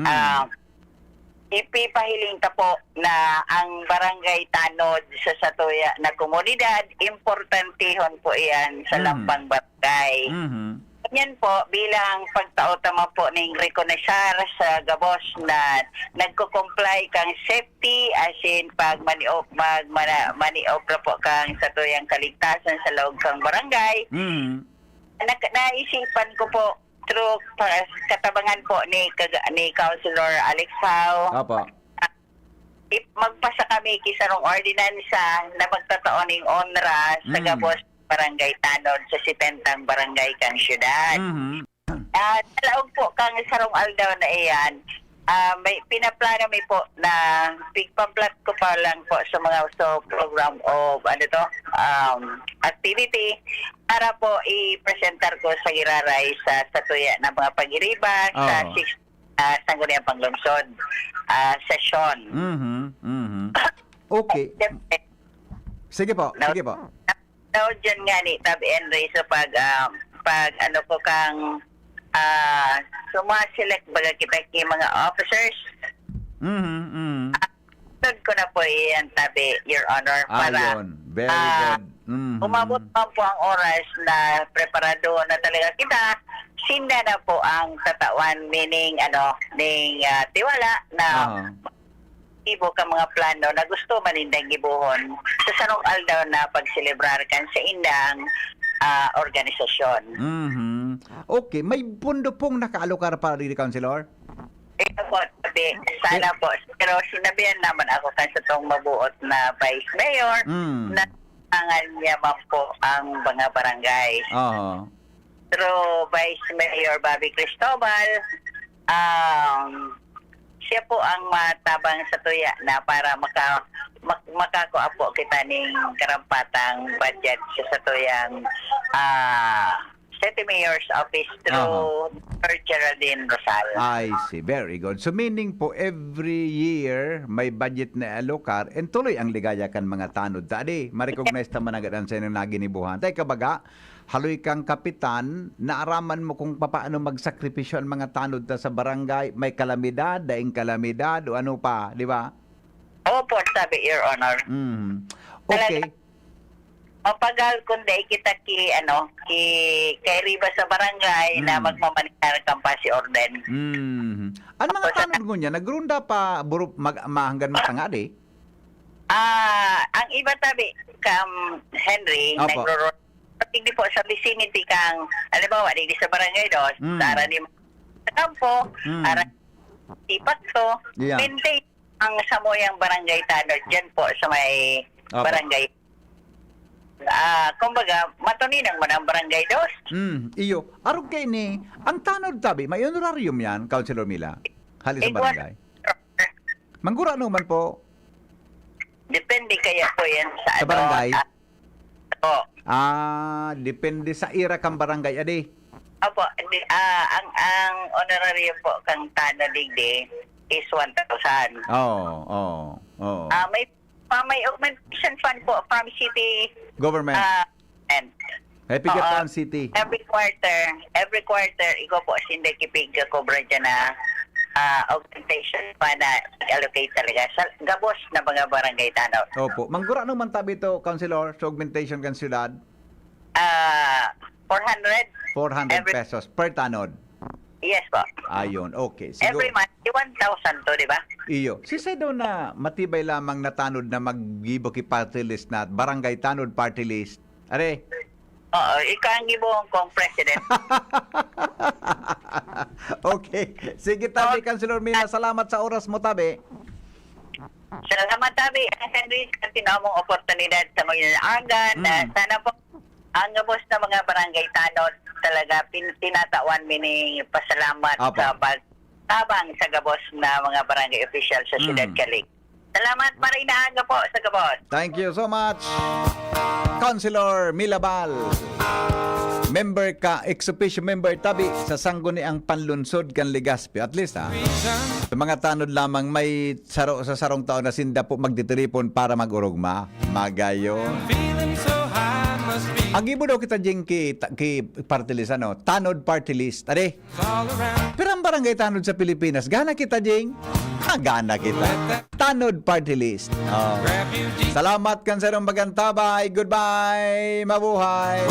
ipipahiling ta po na ang barangay tanod sa satuya na komunidad, importantehon po iyan sa lampang barangay. Yan po, bilang pagtaotama po ng reconisar sa gabos na nagko-comply kang safety as in pag maniobra po kang satuyang kaligtasan sa loob kang barangay. Naisipan ko po through katabangan po ni Councilor Alex Hao. Opo. Magpasa kami kisarong ordinansa na magtataon ng ONRA sa gabos barangay tanod sa 70 barangay kang syudad. Talaog po kang sarong aldaw na iyan, may pinaplano mi po na pigpaplat ko pa lang po sa mga program of activity para po i-presentar ko sa Giraray sa tuya ng mga pag-iriba sa 6 Sangguniang Panglungsod session. Okay. Sige po. Now, dyan nga ni Tab Henry sa pag ano ko kang sumaselect baga kita kay mga officers. Sunod ko na po yan, Tabi, Your Honor, para very good. umabot pa po ang oras na preparado na talaga kita. Sinda na po ang tatawan, meaning tiwala na ibo ka mga plano na gusto manindang gibuhon sa sanong aldaw na pagselebrar kan sa indang organisasyon. Okay, may pundo pong nakaalokar para rin, Councilor? Ito po, Tabi, sana po. Pero sinabihan naman ako kan sa itong mabuot na Vice Mayor na tangan niya man po ang mga barangay. Through Vice Mayor Bobby Cristobal, siya po ang matabang sa tuya na para makakuha po kita ng karampatang budget sa tuyang City Mayor's Office through Geraldine Rosal. I see. Very good. So meaning po, every year may budget na alokar and tuloy ang ligaya kan mga tanod. Tadi, ma-recognize naman agad sa inyo na ginibuhan. Tay kabaga, haloy kang kapitan, naaraman mo kung paano magsakripisyo ang mga tanod sa barangay, may kalamidad, daing kalamidad, o ano pa, di ba? Opo, sabi, Your Honor. Okay. mapagal kundi kita kay Riba sa barangay na magmamanikar kampasi orden. Ano mga tanod mo niya? Nagrunda pa hanggang matangad eh? Ang iba tabi, Henry, Opo. hindi po sa vicinity kang, halimbawa, hindi sa barangay dos, sa ni sa kampo, ipat to, Yeah. maintain ang samoyang barangay tanod dyan po sa may Opo. barangay. Kumbaga, matuninang man ang barangay dos. Iyo. Arog kay ni, ang tanod tabi, may honorarium yan, Councilor Mila? Hali sa barangay. Manggura naman po. Depende kaya po yan sa, Sa barangay? Opo. Depende sa ira kang barangay, adi. Opo, ang honorarium po kang Tano Digdi is 1,000. Oo. May augmentation fund po from city Government. and Happy Gataan City. every quarter iko po sinde kipig cobra dyan na augmentation fund na allocate talaga sa gabos na mga barangay Tano. Opo. Manggura naman tabi to, Councilor, sa augmentation kan siyudad? 400 400 pesos per tanod. yes po. Ayon, okay. Every month 1,000 to, di ba? Iyo. Si say daw na matibay lamang na tanod na mag-gibo ki party list na barangay tanod party list. Are? Oo, ikaw ang gibong kong president. Okay. Sige tabi, Councilor Mina. Salamat sa oras mo tabi. Salamat tabi, Henry, sa tinamong oportunidad sa mga angan. Sana po ang gabos na mga barangay tanod talaga tinatawan mining pasalamat Apo. sa pagtabang sa gabos na mga barangay official sa Siyudad Calig. Salamat pa rin na po sa gabos. Thank you so much. Councilor Milabal. Member ka, ex-officio member tabi sa sangguniang panlunsod kan Legazpi. At least sa mga tanod lamang may sa sarong taon na sinda po magditiripon para mag-urugma. Magayo. Ang ibo daw kita diyeng ki party list, tanod party list. Ade, pero ang barangay tanod sa Pilipinas, gana kita diyeng? Gana kita. Tanod party list. Salamat kan sa irong bagantabay. Goodbye. Mabuhay.